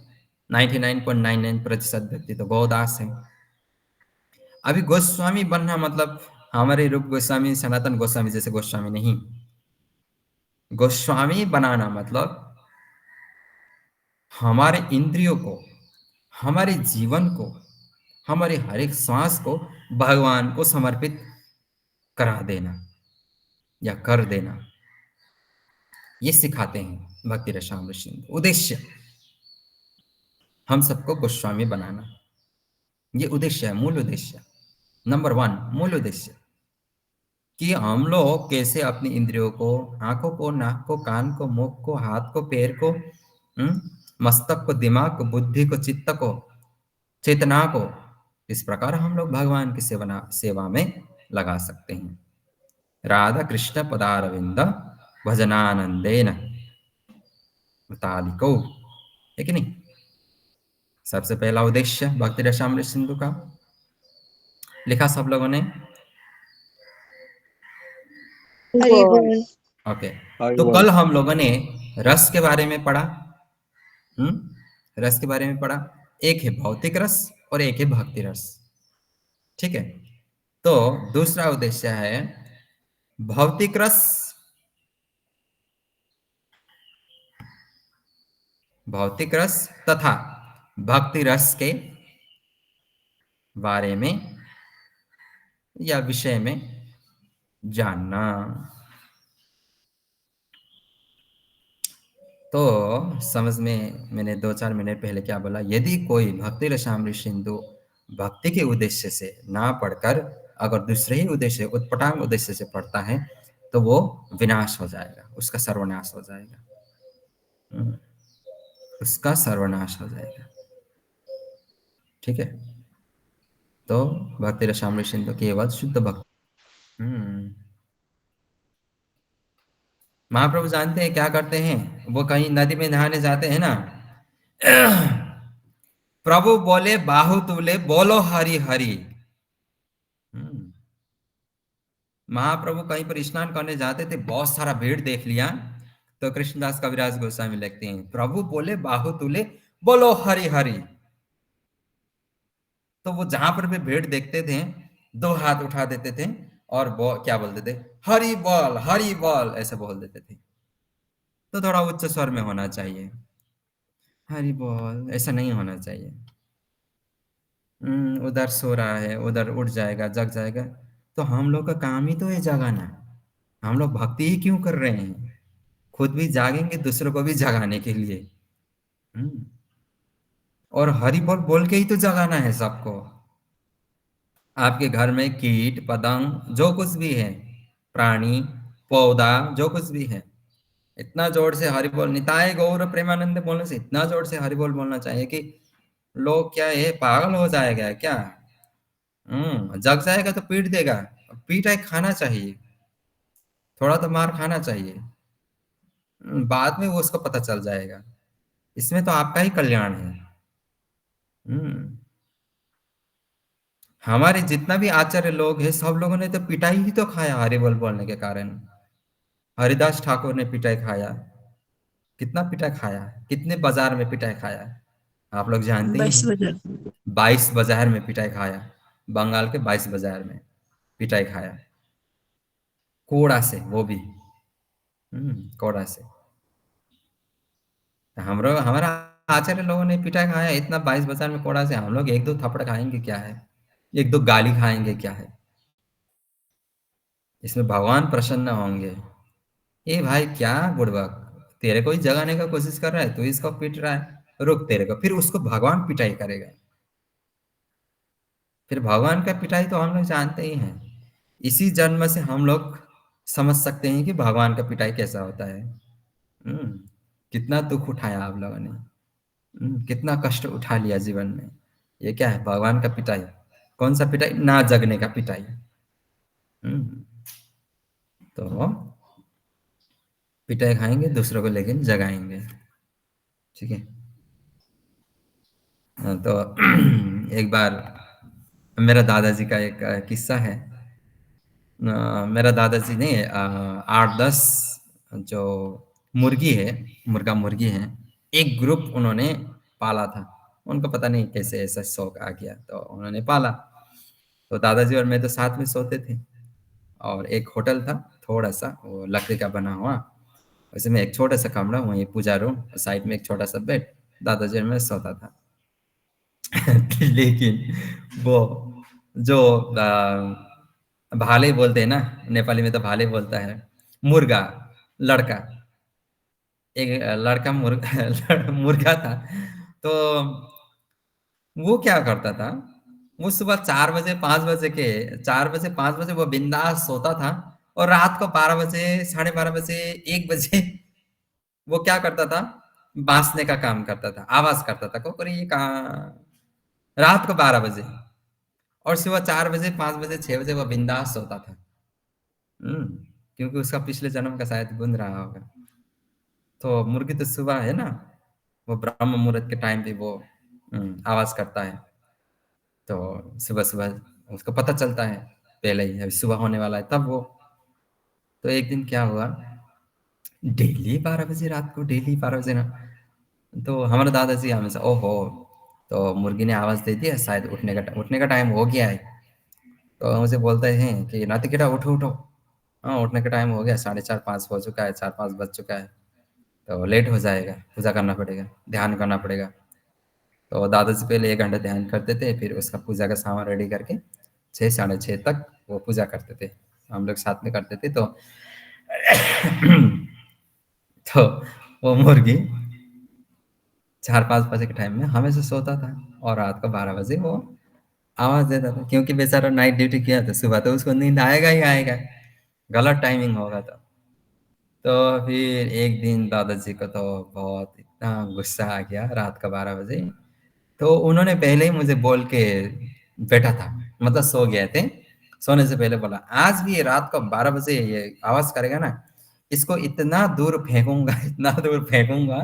99.99% व्यक्ति तो गौदास है। अभी गोस्वामी बनना मतलब हमारे रूप गोस्वामी, सनातन गोस्वामी जैसे गोस्वामी नहीं। गोस्वामी बनाना मतलब हमारे इंद्रियों को, हमारे जीवन को हमारे हर एक श्वास को भगवान को समर्पित करा देना या कर देना, ये सिखाते हैं भक्ति रसामृत सिंधु। उद्देश्य हम सबको गोस्वामी बनाना, ये उद्देश्य है, मूल उद्देश्य नंबर 1, मूल उद्देश्य कि हम लोग कैसे अपनी इंद्रियों को, आंखों को, नाक को, कान को, मुख को, हाथ को, पैर को, मस्तक को, दिमाग को, बुद्धि को, चित्त को, चेतना को, इस प्रकार हम लोग भगवान की सेवा में लगा सकते हैं। राधा कृष्ण पदारविंद भजनानंदेन तालिको, है कि नहीं? सबसे पहला उद्देश्य भक्ति रसामृत सिंधु का लिखा सब लोगों ने। ओके, तो कल हम लोगों ने रस के बारे में पढ़ा। रस के बारे में पढ़ा, एक है भौतिक रस और एक है भक्ति रस, ठीक है? तो दूसरा उद्देश्य है भौतिक रस, भौतिक रस तथा भक्ति रस के बारे में या विषय में जानना। तो समझ में मैंने 2-4 मिनट पहले क्या बोला, यदि कोई भक्ति रसामृत सिंधु भक्ति के उद्देश्य से ना पढ़कर अगर दूसरे ही उद्देश्य, उत्पटांग उद्देश्य से पढ़ता है तो वो विनाश हो जाएगा, उसका सर्वनाश हो जाएगा, उसका सर्वनाश हो जाएगा, ठीक है? तो भक्ति रसामृत सिंधु केवल शुद्ध भक्ति। महाप्रभु जानते हैं क्या करते हैं? वो कहीं नदी में नहाने जाते हैं ना, प्रभु बोले बाहु तुले बोलो हरि हरि। महाप्रभु कहीं पर स्नान करने जाते थे, बहुत सारा भीड़ देख लिया, तो कृष्णदास कविराज गोस्वामी लिखते हैं प्रभु बोले बाहु तुले बोलो हरि हरि। तो वो जहां पर भी भीड़ देखते थे 2 हाथ उठा देते थे और क्या बोलते थे, हरि बोल ऐसे बोल देते थे। तो थोड़ा उच्च स्वर में होना चाहिए, हरि बोल ऐसा नहीं होना चाहिए। उधर सो रहा है, उधर उठ जाएगा, जग जाएगा, तो हम लोग का काम ही तो है जगाना। हम लोग भक्ति ही क्यों कर रहे हैं? खुद भी जागेंगे दूसरों को भी जगाने के लिए, और हरि बोल बोल के ही तो जगाना है सबको। आपके घर में कीट पतंग जो कुछ भी है, प्राणी पौधा जो कुछ भी है, इतना जोर से हरि बोल, निताय गौर प्रेमानंद बोलने से इतना जोर से हरि बोल बोलना चाहिए कि लोग क्या है, पागल हो जाएगा क्या? जग जाएगा तो पीट देगा, पीटा खाना चाहिए, थोड़ा तो मार खाना चाहिए, बाद में वो उसको पता चल जाएगा। इसमें तो आपका ही कल्याण है। हमारे जितना भी आचार्य लोग हैं, सब लोगों ने तो पिटाई ही तो खाया हरि बोल बोलने के कारण। हरिदास ठाकुर ने पिटाई खाया, कितना पिटाई खाया, कितने बाजार में पिटाई खाया, आप लोग जानते ही हैं। 22 बाजार में पिटाई खाया, बंगाल के 22 बाजार में पिटाई खाया, कोड़ा से, वो भी कोड़ा से। हमारा आचार्य लोगों ने पिटाई खाया इतना 22 बाजार में कोड़ा से, हम लोग 1-2 थप्पड़ खाएंगे क्या है, 1-2 गाली खाएंगे क्या है? इसमें भगवान प्रसन्न होंगे। ए भाई क्या बुड़बक, तेरे को ही जगाने का कोशिश कर रहा है, तू इसको पीट रहा है, रुक तेरे को, फिर उसको भगवान पिटाई करेगा। फिर भगवान का पिटाई तो हम लोग जानते ही हैं। इसी जन्म से हम लोग समझ सकते हैं कि भगवान का पिटाई कैसा होता है। कितना दुख उठाया आप लोगों ने, कितना कष्ट उठा लिया जीवन में। ये क्या है? भगवान का पिटाई। कौन सा पिटाई? ना जगने का पिटाई। तो पिटाई खाएंगे दूसरों को, लेकिन जगाएंगे, ठीक है? तो एक बार मेरा दादाजी का एक किस्सा है। मेरा दादाजी ने 8-10 जो मुर्गी है, मुर्गी है, एक ग्रुप उन्होंने पाला था। उनको पता नहीं कैसे ऐसा शौक आ गया, तो उन्होंने पाला। तो दादाजी और मैं तो साथ में सोते थे, और एक होटल था थोड़ा सा, वो लकड़ी का बना हुआ, उसमें एक छोटा सा कमरा, वहीं पूजा रूम, साइड में एक छोटा सा बेड, दादाजी और मैं सोता था। लेकिन वो जो भाले बोलते हैं ना, नेपाली में तो भाले बोलता है, मुर्गा, लड़का, एक लड़का मुर्गा था। तो वो क्या करता था, वो सुबह 4 बजे 5 बजे के 4 बजे 5 बजे वो बिंदास सोता था, और रात को 12 बजे, साढ़े 12 बजे, 1 बजे वो क्या करता था, बाँसने का काम करता था, आवाज़ करता था, कोकरी कहाँ, रात को 12 बजे, और सुबह 4 बजे 5 बजे 6 बजे वो बिंदास सोता था। हुँ, क्योंकि उसका पिछले जन्म का शायद गुण रहा होगा। तो मुर्गी तो सुबह है ना, वो ब्रह्म मुहूर्त के टाइम पे वो आवाज़ करता है। तो सुबह-सुबह उसको पता चलता है, पहले ही अभी सुबह होने वाला है तब वो। तो एक दिन क्या हुआ, डेली 12 बजे रात को, डेली 12 बजे ना, तो हमारे दादाजी हमेशा ओहो! तो मुर्गी ने आवाज़ दे दिया, शायद उठने का टाइम हो गया है। तो मुझे बोलते हैं कि नातिकेरा उठो, उठो। हाँ, उठने का टाइम हो गया, साढ़े 4 5 हो चुका है, 4-5 बज चुका है। तो लेट हो जाएगा, पूजा करना पड़ेगा, ध्यान करना पड़ेगा। तो दादाजी पहले 1 घंटा ध्यान करते थे, फिर उसका पूजा का सामान रेडी करके 6 साढ़े 6 तक वो पूजा करते थे। हम लोग साथ में करते थे। तो तो वो मुर्गी 4-5 बजे के टाइम में हमेशा सोता था, और रात को 12 बजे वो आवाज़ देता था, क्योंकि बेचारा नाइट ड्यूटी किया था, सुबह तो उसको नींद आएगा ही आएगा, गलत टाइमिंग होगा तो। तो फिर एक दिन दादाजी को तो बहुत इतना गुस्सा आ गया रात का 12 बजे, तो उन्होंने पहले ही मुझे बोल के बैठा था, मतलब सो गए थे। सोने से पहले बोला, "आज भी ये रात को 12 बजे ये आवाज़ करेगा ना, इसको इतना दूर फेंकूँगा, इतना दूर फेंकूँगा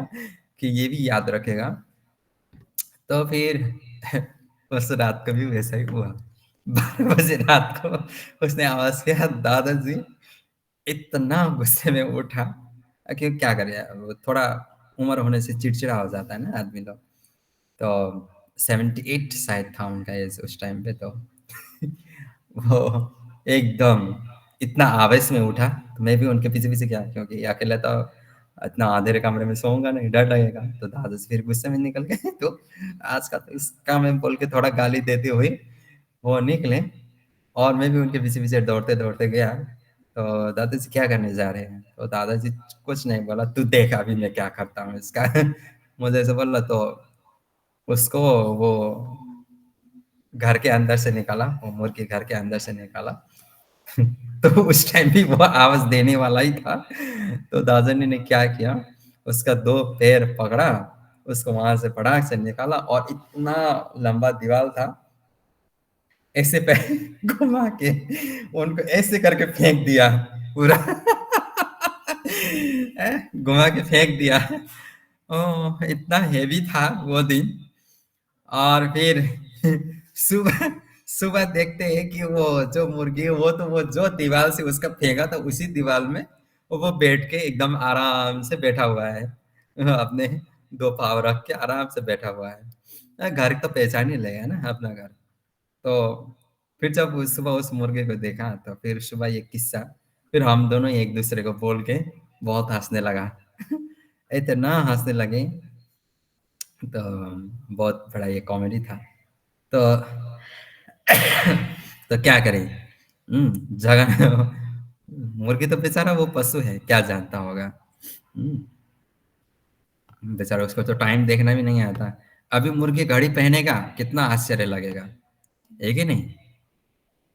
कि ये भी याद रखेगा।" तो फिर उस रात को भी वैसा ही हुआ। 12 बजे रात को उसने आवाज़ किया, दादाजी इतना गुस्से में उठा, कि क्या करें, वो थोड़ा उम्र होने से चिड़चिड़ा हो जाता है ना आदमी लोग। तो 78 शायद था उनका एज उस टाइम पे। तो वो एकदम इतना आवेश में उठा, तो मैं भी उनके पीछे-पीछे गया, क्योंकि अकेला तो इतना अंधेरे कमरे में सोऊँगा नहीं, डर लगेगा। तो दादाजी फिर गुस्से में निकल गए। तो आज का तो इसका मैं बोल के थोड़ा गाली देते हुए वो निकले, और मैं भी उनके पीछे-पीछे दौड़ते-दौड़ते गया। तो दादाजी क्या करने जा रहे हैं? तो दादाजी कुछ नहीं बोला, "तू देख अभी मैं क्या करता हूँ इसका।" मुझे ऐसे बोला, तो उसको वो घर के अंदर से निकाला, वो मुर्गी घर के अंदर से निकाला। तो उस टाइम भी वो आवाज़ देने वाला ही था। तो दादाजी ने क्या किया, उसका 2 पैर पकड़ा, उसको वहाँ से पटाक से निकाला, और इतना लंबा दीवाल था, ऐसे पैर घुमा के उनको ऐसे करके फेंक दिया पूरा। घुमा के फेंक दिया। ओह! इतना हेवी था वो दिन। और फिर सुबह सुबह देखते हैं कि वो जो मुर्गी है, वो तो वो जो दीवार से उसका फेंका था, उसी दीवार में वो बैठ के एकदम आराम से बैठा हुआ है। अपने 2 पाँव रख के आराम से बैठा हुआ है। घर तो पहचान ही लेगा ना अपना घर। तो फिर जब सुबह उस मुर्गे को देखा, तो फिर सुबह ये किस्सा, फिर हम दोनों एक दूसरे को बोल के बहुत हंसने लगा। इतना हंसने लगे, तो बहुत बड़ा ये कॉमेडी था। तो तो क्या करें, जगह मुर्गी तो बेचारा वो पशु है, क्या जानता होगा। बेचारा उसको तो टाइम देखना भी नहीं आता। अभी मुर्गी घड़ी पहनेगा, कितना आश्चर्य लगेगा, है कि नहीं?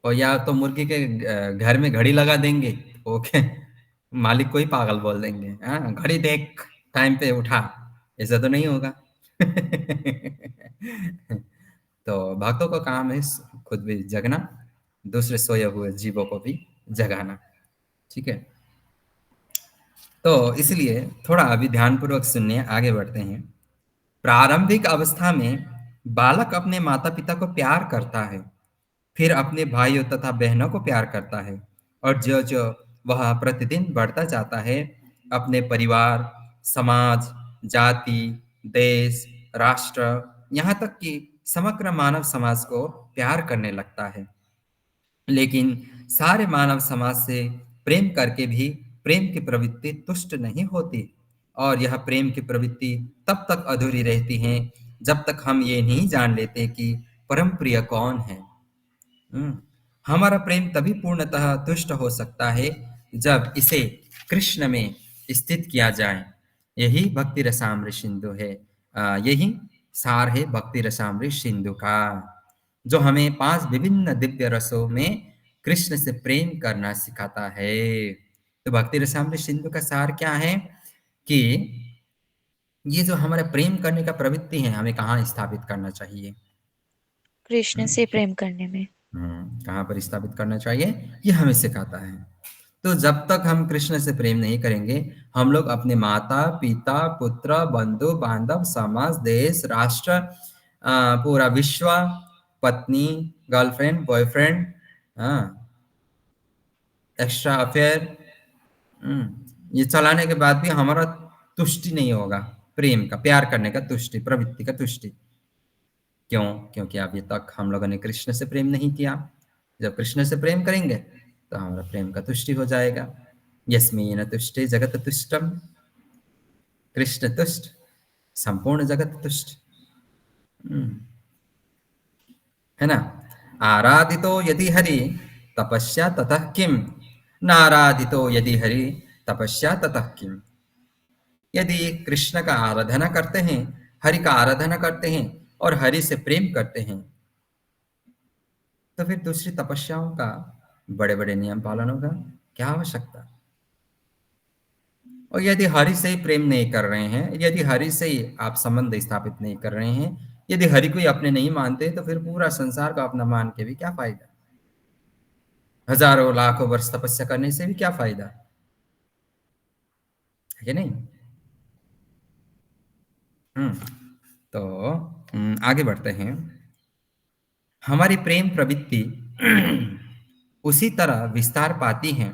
और या तो मुर्गी के घर में घड़ी लगा देंगे, ओके, मालिक को ही पागल बोल देंगे, हाँ घड़ी देख, टाइम पे उठा, ऐसा तो नहीं होगा। तो भक्तों का काम है खुद भी जगना, दूसरे सोए हुए जीवों को भी जगाना, ठीक है। तो इसलिए थोड़ा अभी ध्यानपूर्वक सुनिए, आगे बढ़ते हैं। प्रारंभिक अवस्था में बालक अपने माता पिता को प्यार करता है, फिर अपने भाइयों तथा बहनों को प्यार करता है, और जो जो वह प्रतिदिन बढ़ता जाता है, अपने परिवार, समाज, जाति, देश, राष्ट्र, यहाँ तक कि समग्र मानव समाज को प्यार करने लगता है। लेकिन सारे मानव समाज से प्रेम करके भी प्रेम की प्रवृत्ति तुष्ट नहीं होती, और यह प्रेम की प्रवृत्ति तब तक अधूरी रहती है जब तक हम ये नहीं जान लेते कि परम प्रिय कौन है। हमारा प्रेम तभी पूर्णतः तुष्ट हो सकता है जब इसे कृष्ण में स्थित किया जाए। यही भक्ति रसामृत सिंधु है। यही सार है भक्ति रसामृत सिंधु का, जो हमें 5 विभिन्न दिव्य रसों में कृष्ण से प्रेम करना सिखाता है। तो भक्ति रसामृत सिंधु का सार क्या है कि ये जो हमारा प्रेम करने का प्रवृत्ति है, हमें कहाँ स्थापित करना चाहिए? कृष्ण से प्रेम करने में। कहाँ पर स्थापित करना चाहिए, ये हमें सिखाता है। तो जब तक हम कृष्ण से प्रेम नहीं करेंगे, हम लोग अपने माता पिता पुत्र बंधु बांधव समाज देश राष्ट्र पूरा विश्व पत्नी गर्लफ्रेंड बॉयफ्रेंड एक्स्ट्रा अफेयर ये चलाने के बाद भी हमारा तुष्टि नहीं होगा, प्रेम का, प्यार करने का तुष्टि, प्रवृत्ति का तुष्टि। क्यों? क्योंकि अभी तक हम लोगों ने कृष्ण से प्रेम नहीं किया। जब कृष्ण से प्रेम करेंगे तो हमारा प्रेम का तुष्टि हो जाएगा। यस्मिन तुष्टे जगत तुष्टम, कृष्ण तुष्ट संपूर्ण जगत तुष्ट, है ना। आराधितो यदि हरि तपस्या ततः किम, नाराधितो यदि हरि तपस्या ततः किम। यदि कृष्ण का आराधना करते हैं, हरि का आराधना करते हैं और हरि से प्रेम करते हैं, तो फिर दूसरी तपस्याओं का बड़े बड़े नियम पालन होगा, क्या आवश्यकता। और यदि हरि से ही प्रेम नहीं कर रहे हैं, यदि हरि से ही आप संबंध स्थापित नहीं कर रहे हैं, यदि हरि को ही अपने नहीं मानते, तो फिर पूरा संसार का अपना मान के भी क्या फायदा, हजारों लाखों वर्ष तपस्या करने से भी क्या फायदा, है कि नहीं। तो आगे बढ़ते हैं। हमारी प्रेम प्रवृत्ति उसी तरह विस्तार पाती है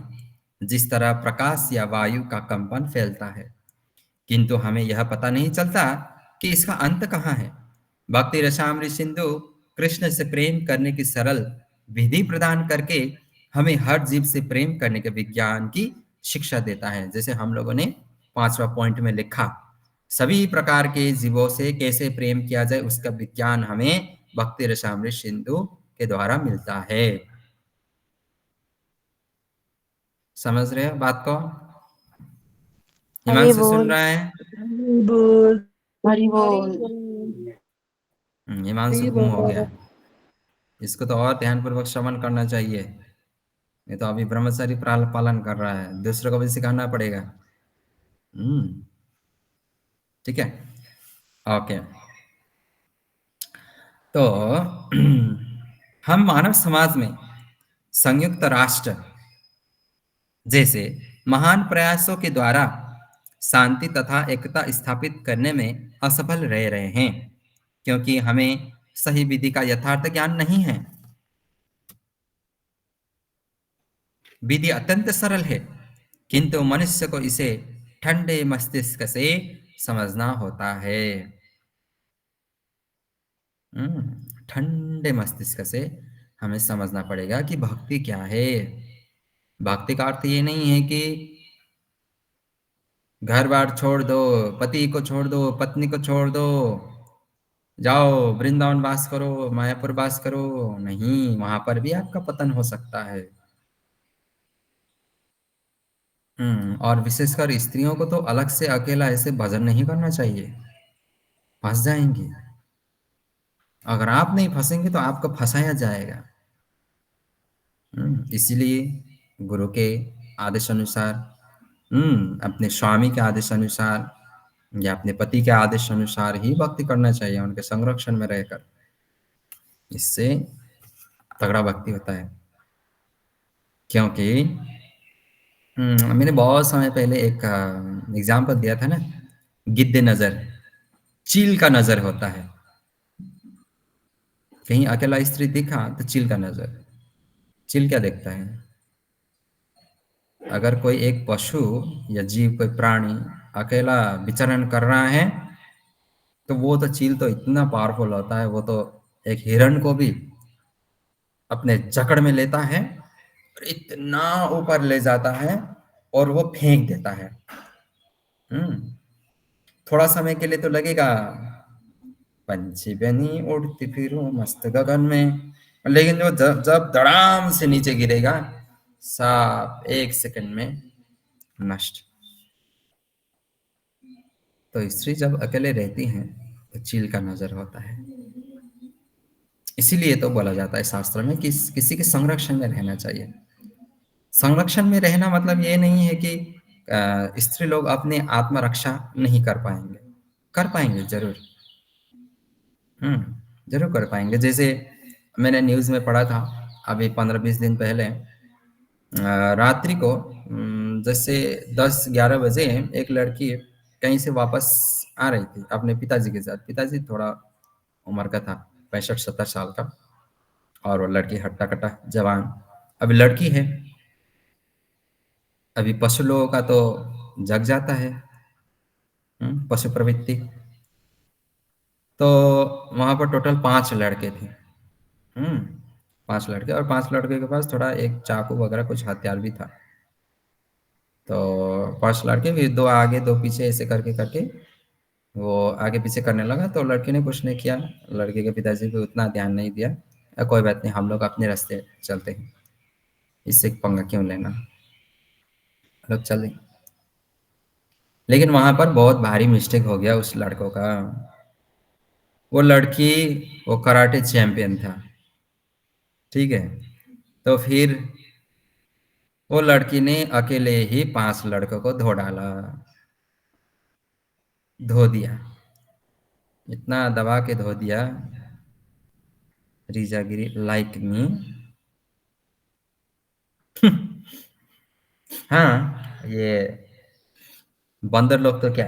जिस तरह प्रकाश या वायु का कंपन फैलता है, किंतु हमें यह पता नहीं चलता कि इसका अंत कहाँ है। भक्ति रसामृत सिंधु कृष्ण से प्रेम करने की सरल विधि प्रदान करके हमें हर जीव से प्रेम करने के विज्ञान की शिक्षा देता है। जैसे हम लोगों ने 5वां पॉइंट में लिखा, सभी प्रकार के जीवों से कैसे प्रेम किया जाए उसका विज्ञान हमें भक्ति रसामृत सिंधु के द्वारा मिलता है। समझ रहे हो बात को? हिमांशु सुन रहा है? हिमांशु गुम हो गया, इसको तो और ध्यानपूर्वक श्रवण करना चाहिए। ये तो अभी ब्रह्मचारी पालन कर रहा है, दूसरों को भी सिखाना पड़ेगा। ठीक है, ओके। तो हम मानव समाज में संयुक्त राष्ट्र जैसे महान प्रयासों के द्वारा शांति तथा एकता स्थापित करने में असफल रह रहे हैं, क्योंकि हमें सही विधि का यथार्थ ज्ञान नहीं है। विधि अत्यंत सरल है, किंतु मनुष्य को इसे ठंडे मस्तिष्क से समझना होता है। ठंडे मस्तिष्क से हमें समझना पड़ेगा कि भक्ति क्या है। भक्ति का अर्थ ये नहीं है कि घर बार छोड़ दो, पति को छोड़ दो, पत्नी को छोड़ दो, जाओ वृंदावन वास करो, मायापुर वास करो। नहीं, वहां पर भी आपका पतन हो सकता है। और विशेषकर स्त्रियों को तो अलग से अकेला ऐसे भजन नहीं करना चाहिए, फंस जाएंगी। अगर आप नहीं फंसेंगे तो आपको फंसाया जाएगा। इसीलिए गुरु के आदेश अनुसार, अपने स्वामी के आदेश अनुसार या अपने पति के आदेश अनुसार ही भक्ति करना चाहिए, उनके संरक्षण में रहकर। इससे तगड़ा भक्ति होता है। क्योंकि मैंने बहुत समय पहले एक एग्जाम्पल दिया था ना, गिद्ध नजर, चील का नजर होता है। कहीं अकेला स्त्री दिखा तो चील का नजर। चील क्या देखता है? अगर कोई एक पशु या जीव, कोई प्राणी अकेला विचरण कर रहा है तो वो तो चील तो इतना पावरफुल होता है, वो तो एक हिरण को भी अपने जकड़ में लेता है, इतना ऊपर ले जाता है और वो फेंक देता है। थोड़ा समय के लिए तो लगेगा पंछी बनी उड़ती फिरूं मस्त गगन में, लेकिन जो जब जब धड़ाम से नीचे गिरेगा सब 1 सेकंड में नष्ट। तो स्त्री जब अकेले रहती हैं तो चील का नजर होता है। इसीलिए तो बोला जाता है शास्त्र में कि किसी के संरक्षण में रहना चाहिए। संरक्षण में रहना मतलब ये नहीं है कि स्त्री लोग अपने आत्मरक्षा नहीं कर पाएंगे, कर पाएंगे जरूर। जरूर कर पाएंगे। जैसे मैंने न्यूज़ में पढ़ा था अभी 15-20 दिन पहले, रात्रि को जैसे 10-11 बजे एक लड़की कहीं से वापस आ रही थी अपने पिताजी के साथ। पिताजी थोड़ा उम्र का था, 65-70 साल का, और वो लड़की हट्टा कट्टा जवान। अभी लड़की है, अभी पशु लोगों का तो जग जाता है पशु प्रवृत्ति। तो वहां पर टोटल 5 लड़के थे। 5 लड़के, और 5 लड़के के पास थोड़ा एक चाकू वगैरह कुछ हथियार भी था। तो 5 लड़के भी 2 आगे 2 पीछे ऐसे करके करके वो आगे पीछे करने लगा। तो लड़के ने कुछ नहीं किया, लड़के के पिताजी पे उतना ध्यान नहीं दिया, कोई बात नहीं, हम लोग अपने रास्ते चलते हैं, इससे पंगा क्यों लेना, लोग चले। लेकिन वहां पर बहुत भारी मिस्टेक हो गया उस लड़कों का। वो लड़की वो कराटे चैंपियन था, ठीक है। तो फिर वो लड़की ने अकेले ही 5 लड़कों को धो डाला, धो दिया, इतना दबा के धो दिया। रीजा गिरी लाइक मी। हाँ, ये बंदर लोग तो क्या,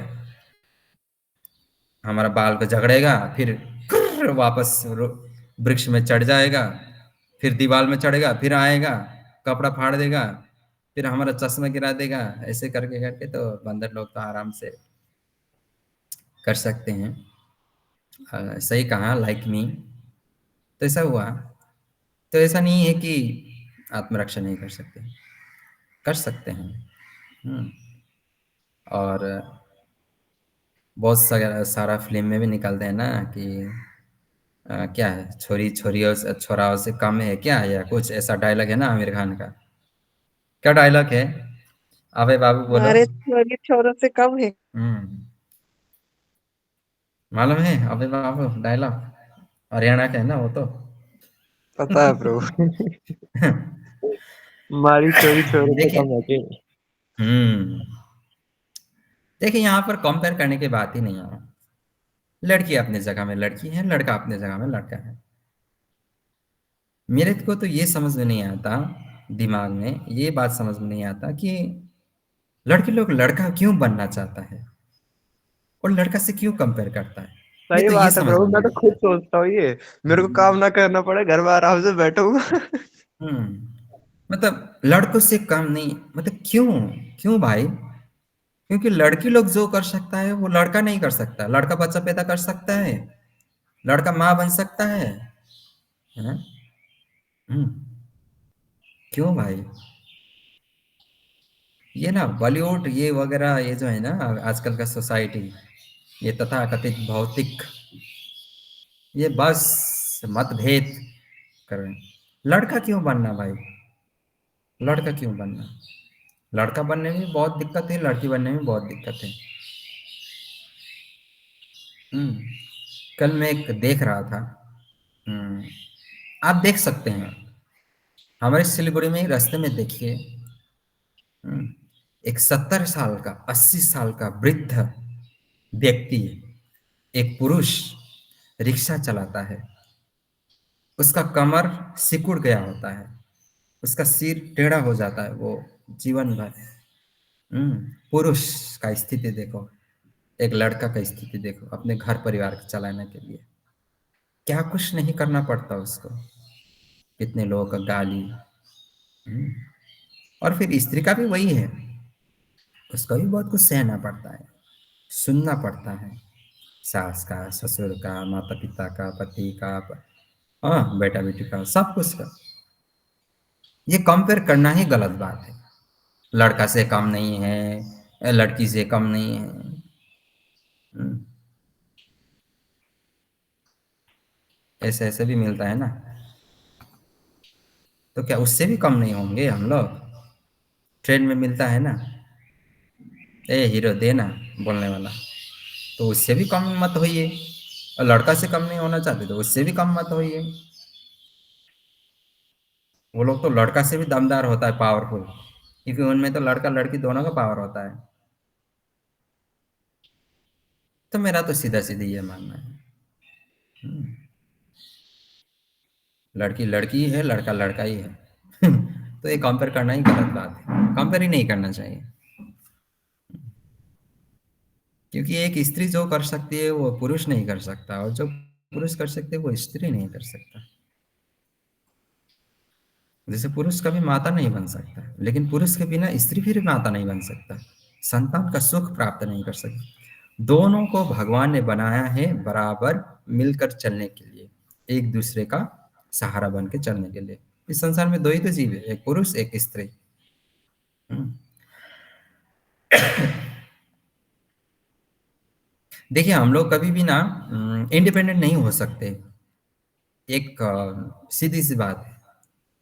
हमारा बाल को झगड़ेगा, फिर वापस वृक्ष में चढ़ जाएगा, फिर दीवार में चढ़ेगा, फिर आएगा, कपड़ा फाड़ देगा, फिर हमारा चश्मा गिरा देगा। ऐसे करके करके तो बंदर लोग तो आराम से कर सकते हैं। सही कहा, लाइक मी। तो ऐसा हुआ। तो ऐसा नहीं है कि आत्मरक्षा नहीं कर सकते, कर सकते हैं। और बहुत सारा फिल्म में भी निकलते हैं ना कि क्या है, छोरी छोरियों से छोराओं से कम है क्या, या कुछ ऐसा डायलॉग है ना आमिर खान का। क्या डायलॉग है, अबे बाबू बोलो। हमारे छोरी छोरों से कम है। मालूम है अबे बाबू डायलॉग, हरियाणा का है ना वो तो। पता है प्रभु। हमारी चोरी छोरों से देखिए, कम है कि? देखिए यहाँ पर कंपेयर करने की बात ही नहीं है। लड़की अपने जगह में लड़की है, लड़का अपने जगह में लड़का है। मेरे को तो ये समझ में नहीं आता, दिमाग में ये बात समझ में नहीं आता कि लड़के लोग लड़का क्यों बनना चाहता है और लड़का से क्यों कंपेयर करता है। मैं सही तो ये बात है समझ प्रभु, में मैं नहीं तो खुद सोचता हूँ ये, मेरे को काम ना करना पड़े, घर में आराम से बैठूंगा। मतलब लड़कों से कम नहीं, मतलब क्यों, क्यों भाई? क्योंकि लड़की लोग जो कर सकता है वो लड़का नहीं कर सकता। लड़का बच्चा पैदा कर सकता है, लड़का माँ बन सकता है। हैं? क्यों भाई? ये ना बॉलीवुड ये वगैरह, ये जो है ना आजकल का सोसाइटी, ये तथा कथित भौतिक, ये बस मतभेद कर रहे हैं। लड़का क्यों बनना भाई, लड़का क्यों बनना? लड़का बनने में बहुत दिक्कत है, लड़की बनने में बहुत दिक्कत है। कल मैं एक देख रहा था, आप देख सकते हैं हमारे सिलीगुड़ी में रास्ते में देखिए, एक 70 साल का 80 साल का वृद्ध व्यक्ति, एक पुरुष रिक्शा चलाता है। उसका कमर सिकुड़ गया होता है, उसका सिर टेढ़ा हो जाता है, वो जीवन भर। पुरुष का स्थिति देखो, एक लड़का का स्थिति देखो, अपने घर परिवार को चलाने के लिए क्या कुछ नहीं करना पड़ता उसको, कितने लोगों का गाली। और फिर स्त्री का भी वही है, उसको भी बहुत कुछ सहना पड़ता है, सुनना पड़ता है, सास का, ससुर का, माता पिता का, पति का, हाँ बेटा बेटी का, सब कुछ का। ये कंपेयर करना ही गलत बात है। लड़का से कम नहीं है, लड़की से कम नहीं है। ऐसे ऐसे भी मिलता है ना, तो क्या उससे भी कम नहीं होंगे हम लोग? ट्रेन में मिलता है ना, ए हीरो देना बोलने वाला, तो उससे भी कम मत होइए। और लड़का से कम नहीं होना चाहते तो उससे भी कम मत होइए। वो लोग तो लड़का से भी दमदार होता है, पावरफुल, क्योंकि उनमें तो लड़का लड़की दोनों का पावर होता है। तो मेरा तो सीधा सीधी ये मानना है, लड़की लड़की है, लड़का लड़का ही है। तो ये कंपेयर करना ही गलत बात है, कंपेयर ही नहीं करना चाहिए। क्योंकि एक स्त्री जो कर सकती है वो पुरुष नहीं कर सकता, और जो पुरुष कर सकते वो स्त्री नहीं कर सकता। जैसे पुरुष कभी माता नहीं बन सकता, लेकिन पुरुष के बिना स्त्री फिर माता नहीं बन सकता, संतान का सुख प्राप्त नहीं कर सकता। दोनों को भगवान ने बनाया है बराबर मिलकर चलने के लिए, एक दूसरे का सहारा बन के चलने के लिए। इस संसार में दो ही तो जीव है, एक पुरुष एक स्त्री। देखिए हम लोग कभी भी ना इंडिपेंडेंट नहीं हो सकते। एक सीधी सी बात है,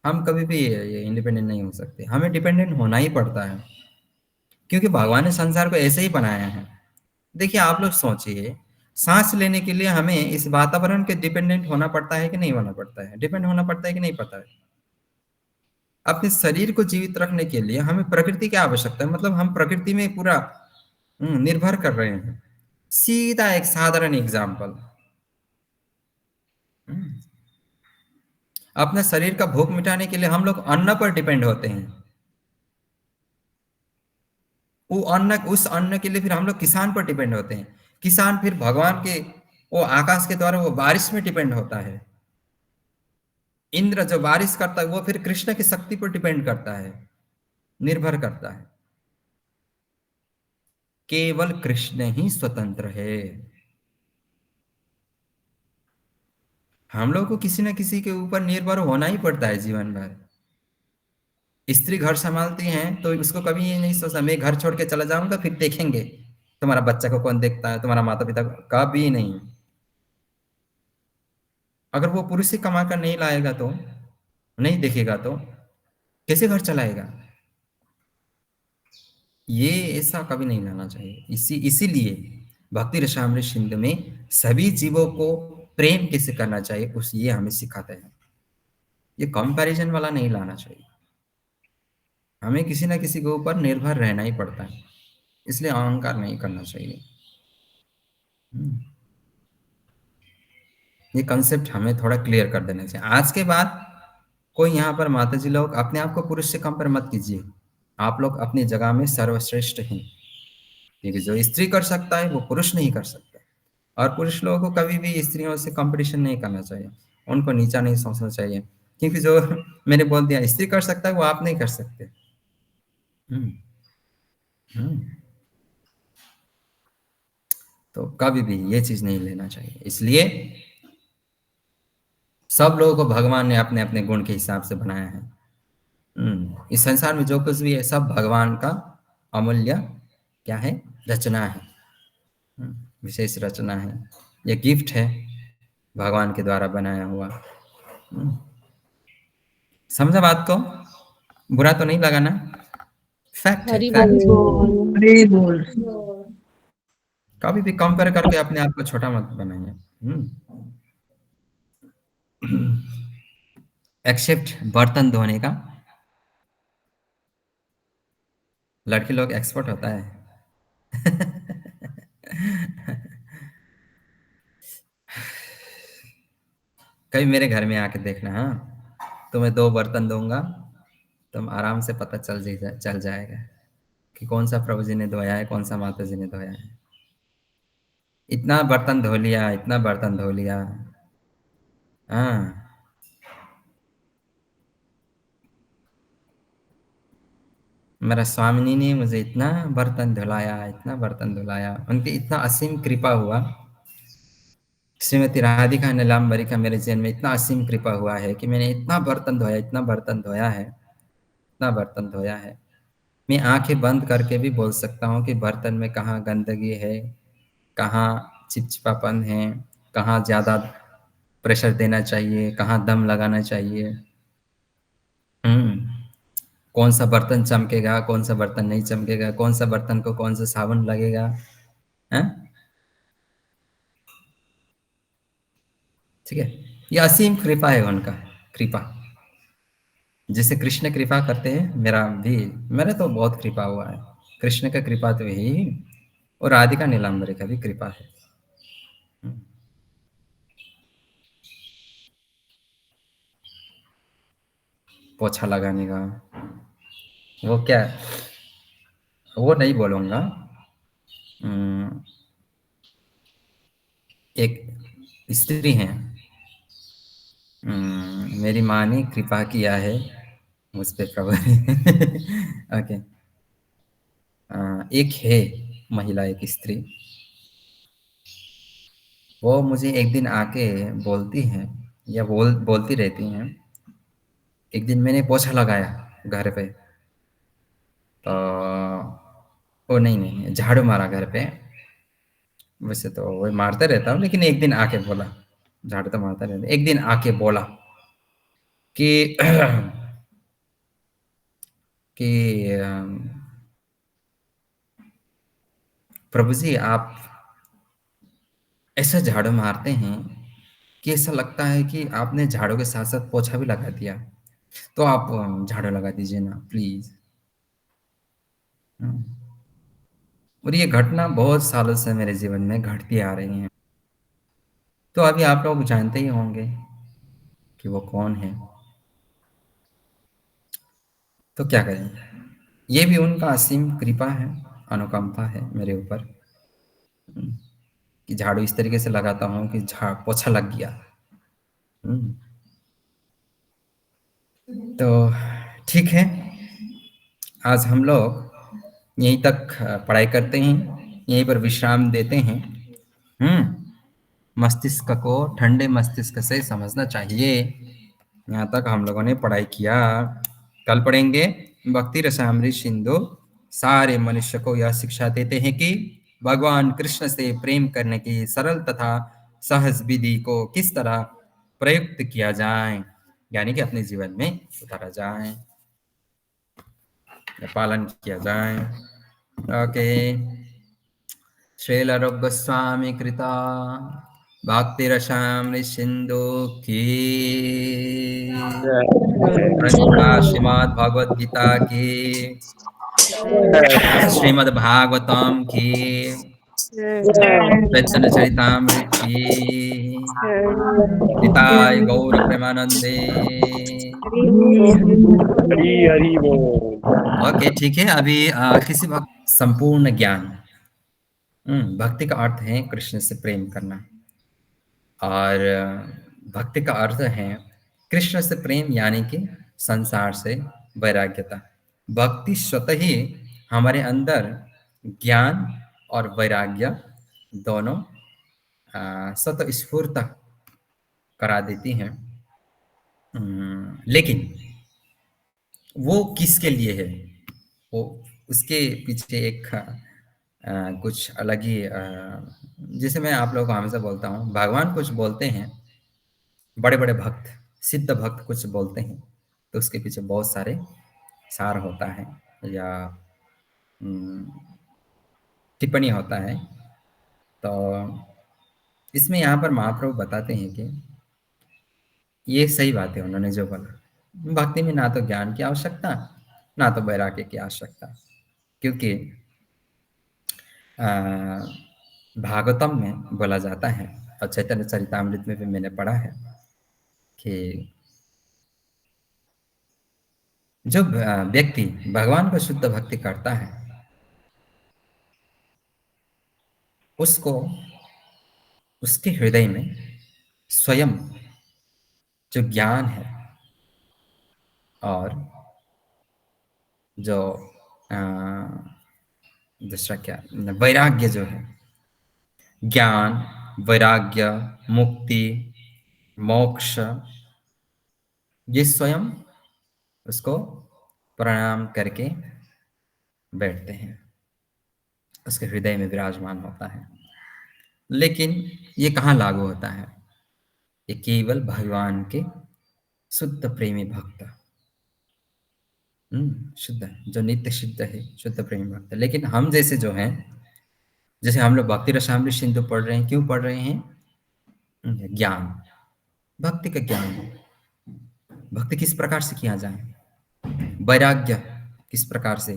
हम कभी भी इंडिपेंडेंट नहीं हो सकते, हमें डिपेंडेंट होना ही पड़ता है, क्योंकि भगवान ने संसार को ऐसे ही बनाया है। देखिए आप लोग सोचिए, सांस लेने के लिए हमें इस वातावरण के डिपेंडेंट होना पड़ता है कि नहीं होना पड़ता है? डिपेंड होना पड़ता है कि नहीं पड़ता है? अपने शरीर को जीवित रखने के लिए हमें प्रकृति की आवश्यकता है, मतलब हम प्रकृति में पूरा निर्भर कर रहे हैं। सीधा एक साधारण एग्जाम्पल, अपने शरीर का भूख मिटाने के लिए हम लोग अन्न पर डिपेंड होते हैं। वो अन्न, उस अन्न के लिए फिर हम लोग किसान पर डिपेंड होते हैं। किसान फिर भगवान के वो आकाश के द्वारा वो बारिश में डिपेंड होता है। इंद्र जो बारिश करता है वो फिर कृष्ण की शक्ति पर डिपेंड करता है, निर्भर करता है। केवल कृष्ण ही स्वतंत्र है। हम लोग को किसी न किसी के ऊपर निर्भर होना ही पड़ता है जीवन भर। स्त्री घर संभालती हैं तो उसको कभी ये नहीं सोचता मैं घर छोड़ के चला जाऊंगा फिर देखेंगे तुम्हारा बच्चा को कौन देखता है, तुम्हारा माता पिता को, कभी नहीं। अगर वो पुरुष ही कमा कर नहीं लाएगा तो, नहीं देखेगा तो कैसे घर चलाएगा? ये ऐसा कभी नहीं लाना चाहिए। इसीलिए भक्ति रसामृत सिंधु में सभी जीवों को प्रेम कैसे करना चाहिए उस ये हमें सिखाते हैं। ये कंपैरिजन वाला नहीं लाना चाहिए। हमें किसी ना किसी के ऊपर निर्भर रहना ही पड़ता है, इसलिए अहंकार नहीं करना चाहिए। ये कंसेप्ट हमें थोड़ा क्लियर कर देना चाहिए। आज के बाद कोई यहाँ पर माताजी लोग अपने आप को पुरुष से कंपेयर मत कीजिए। आप लोग अपनी जगह में सर्वश्रेष्ठ हैं, क्योंकि जो स्त्री कर सकता है वो पुरुष नहीं कर सकता। और पुरुष लोगों को कभी भी स्त्रियों से कंपटीशन नहीं करना चाहिए, उनको नीचा नहीं सोचना चाहिए, क्योंकि जो मैंने बोल दिया स्त्री कर सकता है वो आप नहीं कर सकते। तो कभी भी ये चीज नहीं लेना चाहिए। इसलिए सब लोगों को भगवान ने अपने अपने गुण के हिसाब से बनाया है। इस संसार में जो कुछ भी है सब भगवान का अमूल्य क्या है? रचना है, विशेष रचना है। ये गिफ्ट है भगवान के द्वारा बनाया हुआ। समझा बात को? बुरा तो नहीं लगा ना? फैक्ट है, फैक्ट। कभी भी कंपेयर करके अपने आप को छोटा मत बनाइए। एक्सेप्ट बर्तन धोने का, लड़की लोग एक्सपर्ट होता है। कभी मेरे घर में आके देखना, हाँ तुम्हें 2 बर्तन दूंगा, तुम आराम से पता चल जाएगा कि कौन सा प्रभु जी ने धोया है, कौन सा माता जी ने धोया है। इतना बर्तन धो लिया, इतना बर्तन धो लिया। हाँ, मेरा स्वामिनी ने मुझे इतना बर्तन धुलाया, इतना बर्तन धुलाया, उनकी इतना असीम कृपा हुआ। श्रीमती राधिका नीलांबरी का मेरे जीवन में इतना असीम कृपा हुआ है कि मैंने इतना बर्तन धोया, इतना बर्तन धोया है, इतना बर्तन धोया है। मैं आंखें बंद करके भी बोल सकता हूँ कि बर्तन में कहाँ गंदगी है, कहाँ चिपचिपापन है, कहाँ ज़्यादा प्रेशर देना चाहिए, कहाँ दम लगाना चाहिए। कौन सा बर्तन चमकेगा, कौन सा बर्तन नहीं चमकेगा, कौन सा बर्तन को कौन सा साबुन लगेगा, हैं? ठीक है, ये असीम कृपा है उनका, कृपा। जैसे कृष्ण कृपा करते हैं, मेरा तो बहुत कृपा हुआ है। कृष्ण का कृपा तो यही, और राधिका नीलांबरी का भी कृपा है। पोछा लगाने का, वो क्या, वो नहीं बोलूँगा। एक स्त्री हैं, मेरी माँ ने कृपा किया है मुझ पे, प्रभु ने। ओके, एक है महिला, एक स्त्री, वो मुझे एक दिन आके बोलती हैं, या बोलती रहती हैं। एक दिन मैंने पोछा लगाया घर पे, तो ओ नहीं, झाड़ू मारा घर पे। वैसे तो वो मारते रहता हूँ, लेकिन एक दिन आके बोला, झाड़ू तो मारता रहता, एक दिन आके बोला कि कि प्रभु जी, आप ऐसा झाड़ू मारते हैं कि ऐसा लगता है कि आपने झाड़ू के साथ साथ पोछा भी लगा दिया, तो आप झाड़ू लगा दीजिए ना प्लीज। और ये घटना बहुत सालों से मेरे जीवन में घटती आ रही है। तो अभी आप लोग जानते ही होंगे कि वो कौन है। तो क्या करें, ये भी उनका असीम कृपा है, अनुकंपा है मेरे ऊपर, कि झाड़ू इस तरीके से लगाता हूँ कि पोछा लग गया। तो ठीक है, आज हम लोग यहीं तक पढ़ाई करते हैं, यहीं पर विश्राम देते हैं। मस्तिष्क को ठंडे मस्तिष्क से समझना चाहिए। यहाँ तक हम लोगों ने पढ़ाई किया। कल पढ़ेंगे भक्ति रसामृत सिंधु। सारे मनुष्य को यह शिक्षा देते हैं कि भगवान कृष्ण से प्रेम करने की सरल तथा सहज विधि को किस तरह प्रयुक्त किया जाए, यानी कि अपने जीवन में उतारा जाए या पालन किया जाए। ओके, श्रील रूप गोस्वामी कृता भक्ति रसामृत सिंधु की, श्रीमद् भगवद गीता की, श्रीमद् भागवतम की, चैतन्य चरितामृत की, निताय गौर प्रेमानंदे। हरी हरी बोल। ओके, ठीक है। अभी किसी वक्त संपूर्ण ज्ञान, भक्ति का अर्थ है कृष्ण से प्रेम करना, और भक्ति का अर्थ है कृष्ण से प्रेम यानी कि संसार से वैराग्यता। भक्ति स्वतः ही हमारे अंदर ज्ञान और वैराग्य दोनों स्वतःस्फूर्त करा देती हैं। लेकिन वो किसके लिए है, वो उसके पीछे एक कुछ अलग ही, जैसे मैं आप लोगों को हमेशा बोलता हूँ, भगवान कुछ बोलते हैं, बड़े बड़े भक्त, सिद्ध भक्त कुछ बोलते हैं, तो उसके पीछे बहुत सारे सार होता है या टिप्पणी होता है। तो इसमें यहाँ पर महाप्रभु बताते हैं कि ये सही बात है उन्होंने जो बोला। भक्ति में ना तो ज्ञान की आवश्यकता, ना तो वैराग्य की आवश्यकता, क्योंकि भागवतम में बोला जाता है और चैतन्य चरितामृत में भी मैंने पढ़ा है कि जो व्यक्ति भगवान को शुद्ध भक्ति करता है, उसको उसके हृदय में स्वयं जो ज्ञान है और जो दूसरा क्या, वैराग्य जो है, ज्ञान, वैराग्य, मुक्ति, मोक्ष, ये स्वयं उसको प्रणाम करके बैठते हैं, उसके हृदय में विराजमान होता है। लेकिन ये कहाँ लागू होता है? ये केवल भगवान के शुद्ध प्रेमी भक्त, शुद्ध है, जो नित्य शुद्ध है, शुद्ध प्रेमी भक्त। लेकिन हम जैसे जो हैं, जैसे हम लोग भक्ति रसामृत सिंधु पढ़ रहे हैं, क्यों पढ़ रहे हैं? ज्ञान, भक्ति का ज्ञान। भक्ति किस प्रकार से किया जाए, वैराग्य किस प्रकार से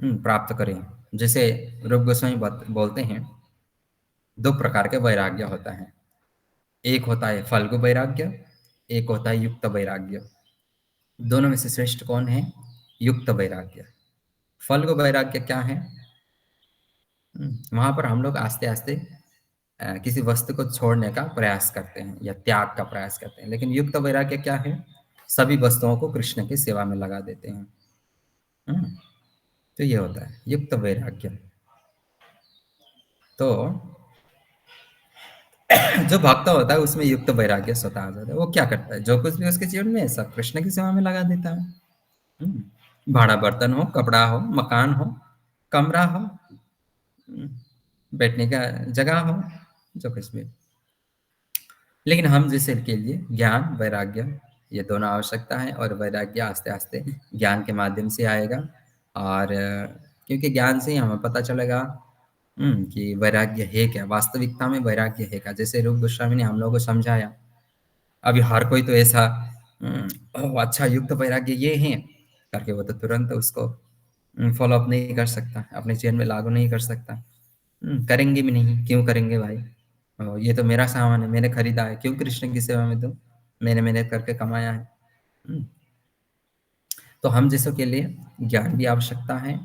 प्राप्त करें। जैसे रूप गोस्वामी बोलते हैं 2 प्रकार के वैराग्य होता है। एक होता है फल्गु वैराग्य, एक होता है युक्त वैराग्य। दोनों में से श्रेष्ठ कौन है? युक्त वैराग्य। फल्गु वैराग्य क्या है? वहां पर हम लोग आस्ते आस्ते किसी वस्तु को छोड़ने का प्रयास करते हैं या त्याग का प्रयास करते हैं। लेकिन युक्त वैराग्य क्या है? सभी वस्तुओं को कृष्ण की सेवा में लगा देते हैं। तो ये होता है युक्त वैराग्य। तो जो भक्त होता है उसमें युक्त वैराग्य स्वतः आ जाता है। वो क्या करता है? जो कुछ भी उसके जीवन में है सब कृष्ण की सेवा में लगा देता है। भाड़ा बर्तन हो, कपड़ा हो, मकान हो, कमरा हो, बैठने का जगह हो, जो कुछ भी। लेकिन हम जैसे के लिए ज्ञान वैराग्य ये दोनों आवश्यकता है, और वैराग्य आस्ते आस्ते ज्ञान के माध्यम से आएगा। और क्योंकि ज्ञान से ही हमें पता चलेगा कि वैराग्य है क्या, वास्तविकता में वैराग्य है क्या। जैसे रूप गोस्वामी ने हम लोगों को समझाया। अभी हर कोई तो ऐसा अच्छा युक्त वैराग्य ये है करके वो तो तुरंत उसको फॉलो अप नहीं कर सकता, अपने जीवन में लागू नहीं कर सकता। करेंगे भी नहीं, क्यों करेंगे भाई? ये तो मेरा सामान है, मैंने खरीदा है, क्यों कृष्ण की सेवा में दूं? मैंने मेहनत करके कमाया है। तो हम जैसों के लिए ज्ञान भी आवश्यकता है,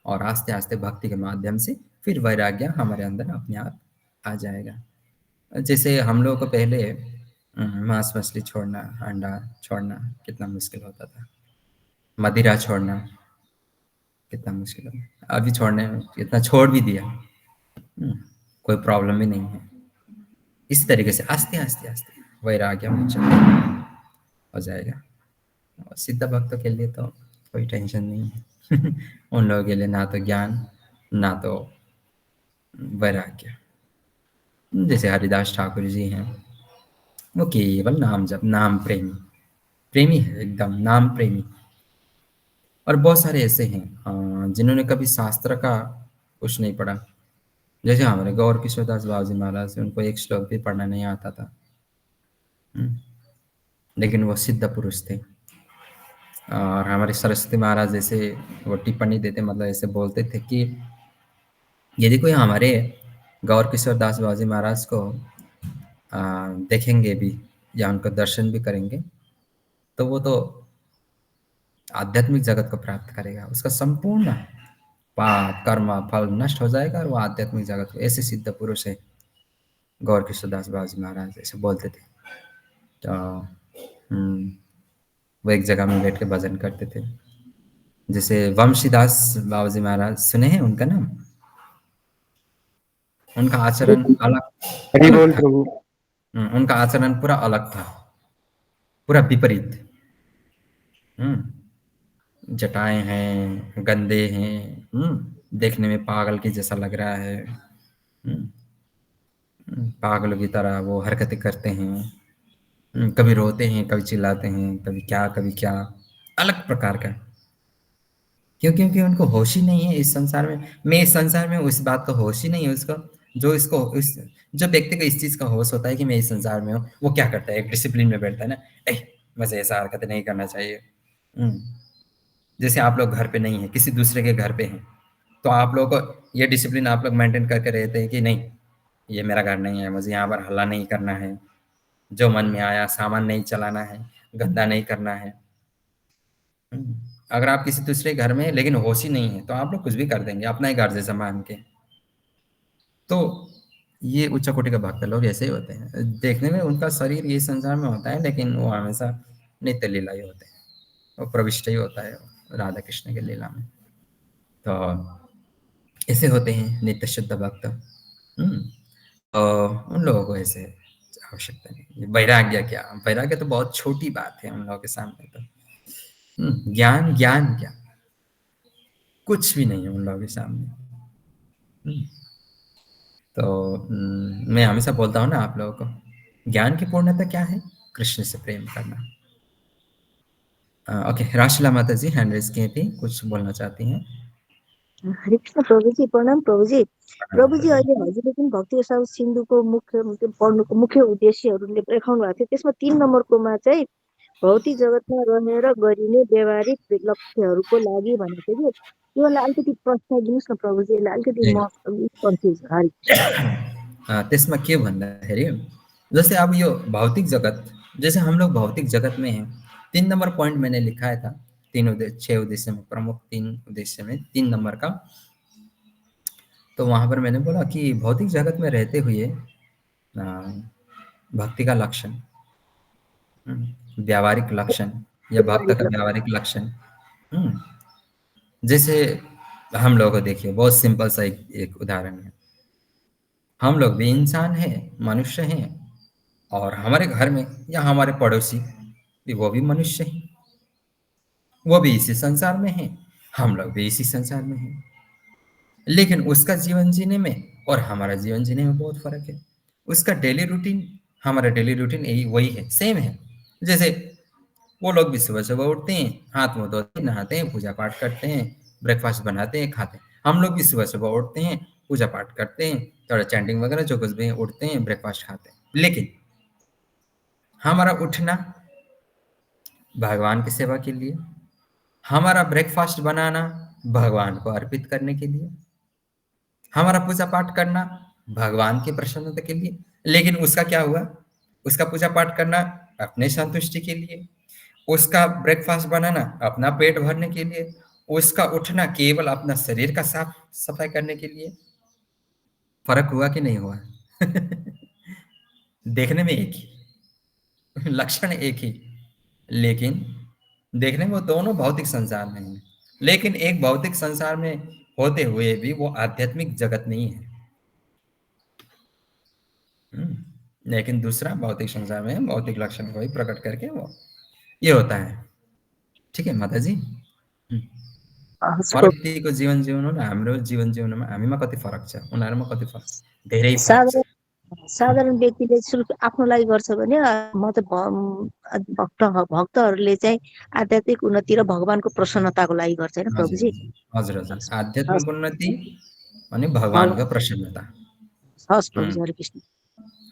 और आस्ते आस्ते भक्ति के माध्यम से फिर वैराग्य हमारे अंदर अपने आप आ जाएगा। जैसे हम लोगों को पहले मांस मछली छोड़ना, अंडा छोड़ना कितना मुश्किल होता था, मदिरा छोड़ना कितना मुश्किल होता, अभी छोड़ने में इतना छोड़ भी दिया, कोई प्रॉब्लम भी नहीं है। इस तरीके से आस्ते आस्ते आस्ते वैराग्य हो जाएगा। और सिद्ध भक्तों के लिए तो कोई टेंशन नहीं है। उन लोगों के लिए ना तो ज्ञान ना तो वैराग्य। जैसे हरिदास ठाकुर जी हैं, वो केवल नाम जप, नाम प्रेमी है, एकदम नाम प्रेमी। और बहुत सारे ऐसे हैं जिन्होंने कभी शास्त्र का कुछ नहीं पढ़ा। जैसे हमारे गौर किशोरदास बाबूजी महाराज, उनको एक श्लोक भी पढ़ना नहीं आता था, लेकिन वो सिद्ध पुरुष थे। और हमारे सरस्वती महाराज जैसे वो टिप्पणी देते, मतलब ऐसे बोलते थे कि यदि कोई हमारे गौर किशोर दास बाबूजी महाराज को देखेंगे भी या उनको दर्शन भी करेंगे तो वो तो आध्यात्मिक जगत को प्राप्त करेगा, उसका संपूर्ण पाप कर्म फल नष्ट हो जाएगा और वो आध्यात्मिक जगत को। ऐसे सिद्ध पुरुष है गौर किशोर दास बाबूजी महाराज, ऐसे बोलते थे। तो वो एक जगह में बैठ के भजन करते थे। जैसे वंशीदास बाबूजी महाराज, सुने हैं उनका नाम? उनका आचरण अलग था। उनका आचरण पूरा अलग था, पूरा विपरीत। जटाएं हैं, गंदे हैं, देखने में पागल की जैसा लग रहा है। पागलों की तरह वो हरकतें करते हैं, कभी रोते हैं, कभी चिल्लाते हैं, कभी क्या, अलग प्रकार का। क्यों? क्योंकि उनको होश ही नहीं है इस संसार में। मैं इस संसार में, उस बात का होश ही नहीं है उसको। जो व्यक्ति को इस चीज का होश होता है कि मैं इस संसार में हूँ, वो क्या करता है? एक डिसिप्लिन में बैठता है ना, मुझे ऐसा हरकत नहीं करना चाहिए। जैसे आप लोग घर पे नहीं है, किसी दूसरे के घर पे हैं, तो आप लोगों को ये डिसिप्लिन आप लोग मेंटेन करके रहते हैं कि नहीं, ये मेरा घर नहीं है, मुझे यहाँ पर हल्ला नहीं करना है, जो मन में आया सामान नहीं चलाना है, गंदा नहीं करना है। अगर आप किसी दूसरे घर में लेकिन होश ही नहीं है तो आप लोग कुछ भी कर देंगे अपना ही घर जैसा मान के। तो ये उच्च कोटि के भक्त लोग ऐसे ही होते हैं। देखने में उनका शरीर ये संसार में होता है, लेकिन वो हमेशा नित्य लीला ही होते हैं, वो प्रविष्ट ही होता है राधा कृष्ण के लीला में। तो ऐसे होते हैं नित्य शुद्ध भक्त। तो उन लोगों को ऐसे आवश्यकता नहीं। वैराग्य क्या? वैराग्य तो बहुत छोटी बात है उन लोगों के सामने। तो ज्ञान क्या, कुछ भी नहीं है उन लोगों के सामने। तो मैं हमेशा बोलता हूँ ना आप लोगों को, ज्ञान की पूर्णता क्या है? कृष्ण से प्रेम करना। ओके, राशिला माता जी हैंड रेज किए थे, कुछ बोलना चाहती हैं? हरे कृष्ण प्रभुजी, प्रणाम प्रभुजी। प्रभुजी, अहिले हजुरले जुन भक्ति रसायन सिन्धुको मुख्य पढ्नुको मुख्य उद्देश्यहरूले देखाउनु भएको थियो, त्यसमा 3 नम्बरकोमा चाहिँ भौतिक जगतमा रहेर गरिने व्यावहारिक लक्ष्यहरूको लागि भनेको थियो कि योलाई अलिकति प्रश्नाइदिनुहोस् न प्रभुजी, यसलाई अलिकति म कन्फ्युज। हरे कृष्ण। त्यसमा के भन्दाखेरि जैसे अब यो भौतिक जगत, जैसे हम लोग भौतिक जगत में हैं, 3 नंबर पॉइंट मैंने लिखा था, 6 उद्देश्य में, प्रमुख 3 उद्देश्य में 3 नंबर का। तो वहां पर मैंने बोला कि भौतिक जगत में रहते हुए भक्ति का लक्षण, व्यावहारिक लक्षण या भक्त का व्यावहारिक लक्षण, जैसे हम लोग को देखिए, बहुत सिंपल सा एक उदाहरण है। हम लोग भी इंसान हैं, मनुष्य हैं, और हमारे घर में या हमारे पड़ोसी भी, वो भी मनुष्य हैं, वो भी इसी संसार में हैं, हम लोग भी इसी संसार में हैं। लेकिन उसका जीवन जीने में और हमारा जीवन जीने में बहुत फर्क है। उसका डेली रूटीन, हमारा डेली रूटीन यही वही है, सेम है। जैसे वो लोग भी सुबह सुबह उठते हैं, हाथ मुंह धोते हैं, नहाते हैं, पूजा पाठ करते हैं, ब्रेकफास्ट बनाते हैं, खाते हैं। हम लोग भी सुबह सुबह उठते हैं, पूजा पाठ करते हैं, थोड़ा चैंटिंग वगैरह जो कुछ भी, उठते हैं, ब्रेकफास्ट खाते हैं। लेकिन हमारा उठना भगवान की सेवा के लिए, हमारा ब्रेकफास्ट बनाना भगवान को अर्पित करने के लिए, हमारा पूजा पाठ करना भगवान की प्रसन्नता के लिए। लेकिन उसका क्या हुआ? उसका पूजा पाठ करना अपने संतुष्टि के लिए, उसका ब्रेकफास्ट बनाना अपना पेट भरने के लिए, उसका उठना केवल अपना शरीर का साफ सफाई करने के लिए। फर्क हुआ कि नहीं हुआ? देखने में एक ही, लक्षण एक ही, लेकिन देखने में वो दोनों भौतिक संसार में हैं। लेकिन एक भौतिक संसार में होते हुए भी वो आध्यात्मिक जगत नहीं है। लेकिन दूसरा भौतिक संसार में भौतिक लक्षण को ही प्रकट करके वो ये होता है। ठीक है माता जी? फरक दिएको जीवन जिउनु र हाम्रो जीवन जिउनुमा हामीमा कति फरक छ, उनीहरुमा कति फरक छ? धेरै फरक छ। साधारण व्यक्तिले सिर्फ आफ्नो लागि गर्छ भने म त भक्तहरूले चाहिँ आध्यात्मिक उन्नति र भगवानको प्रसन्नताको लागि गर्छ हैन प्रभुजी? हजुर हजुर, आध्यात्मिक उन्नति अनि भगवानको प्रसन्नता। हस् प्रभुजी, हरे कृष्ण।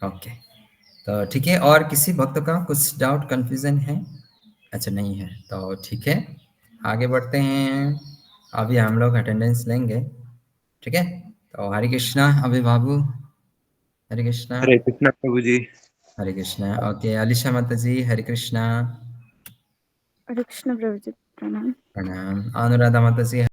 ओके, तो ठीक है। और किसी भक्त का कुछ डाउट कंफ्यूजन है? अच्छा नहीं है, तो ठीक है, आगे बढ़ते हैं। अभी हम लोग अटेंडेंस लेंगे, ठीक है? तो हरे कृष्णा अभी बाबू, हरे कृष्णा। हरे कृष्णा प्रभु जी। हरे कृष्णा। ओके, अलीशा माता जी, हरे कृष्णा। हरे कृष्ण प्रभु जी, प्रणाम। प्रणाम। अनुराधा माता जी।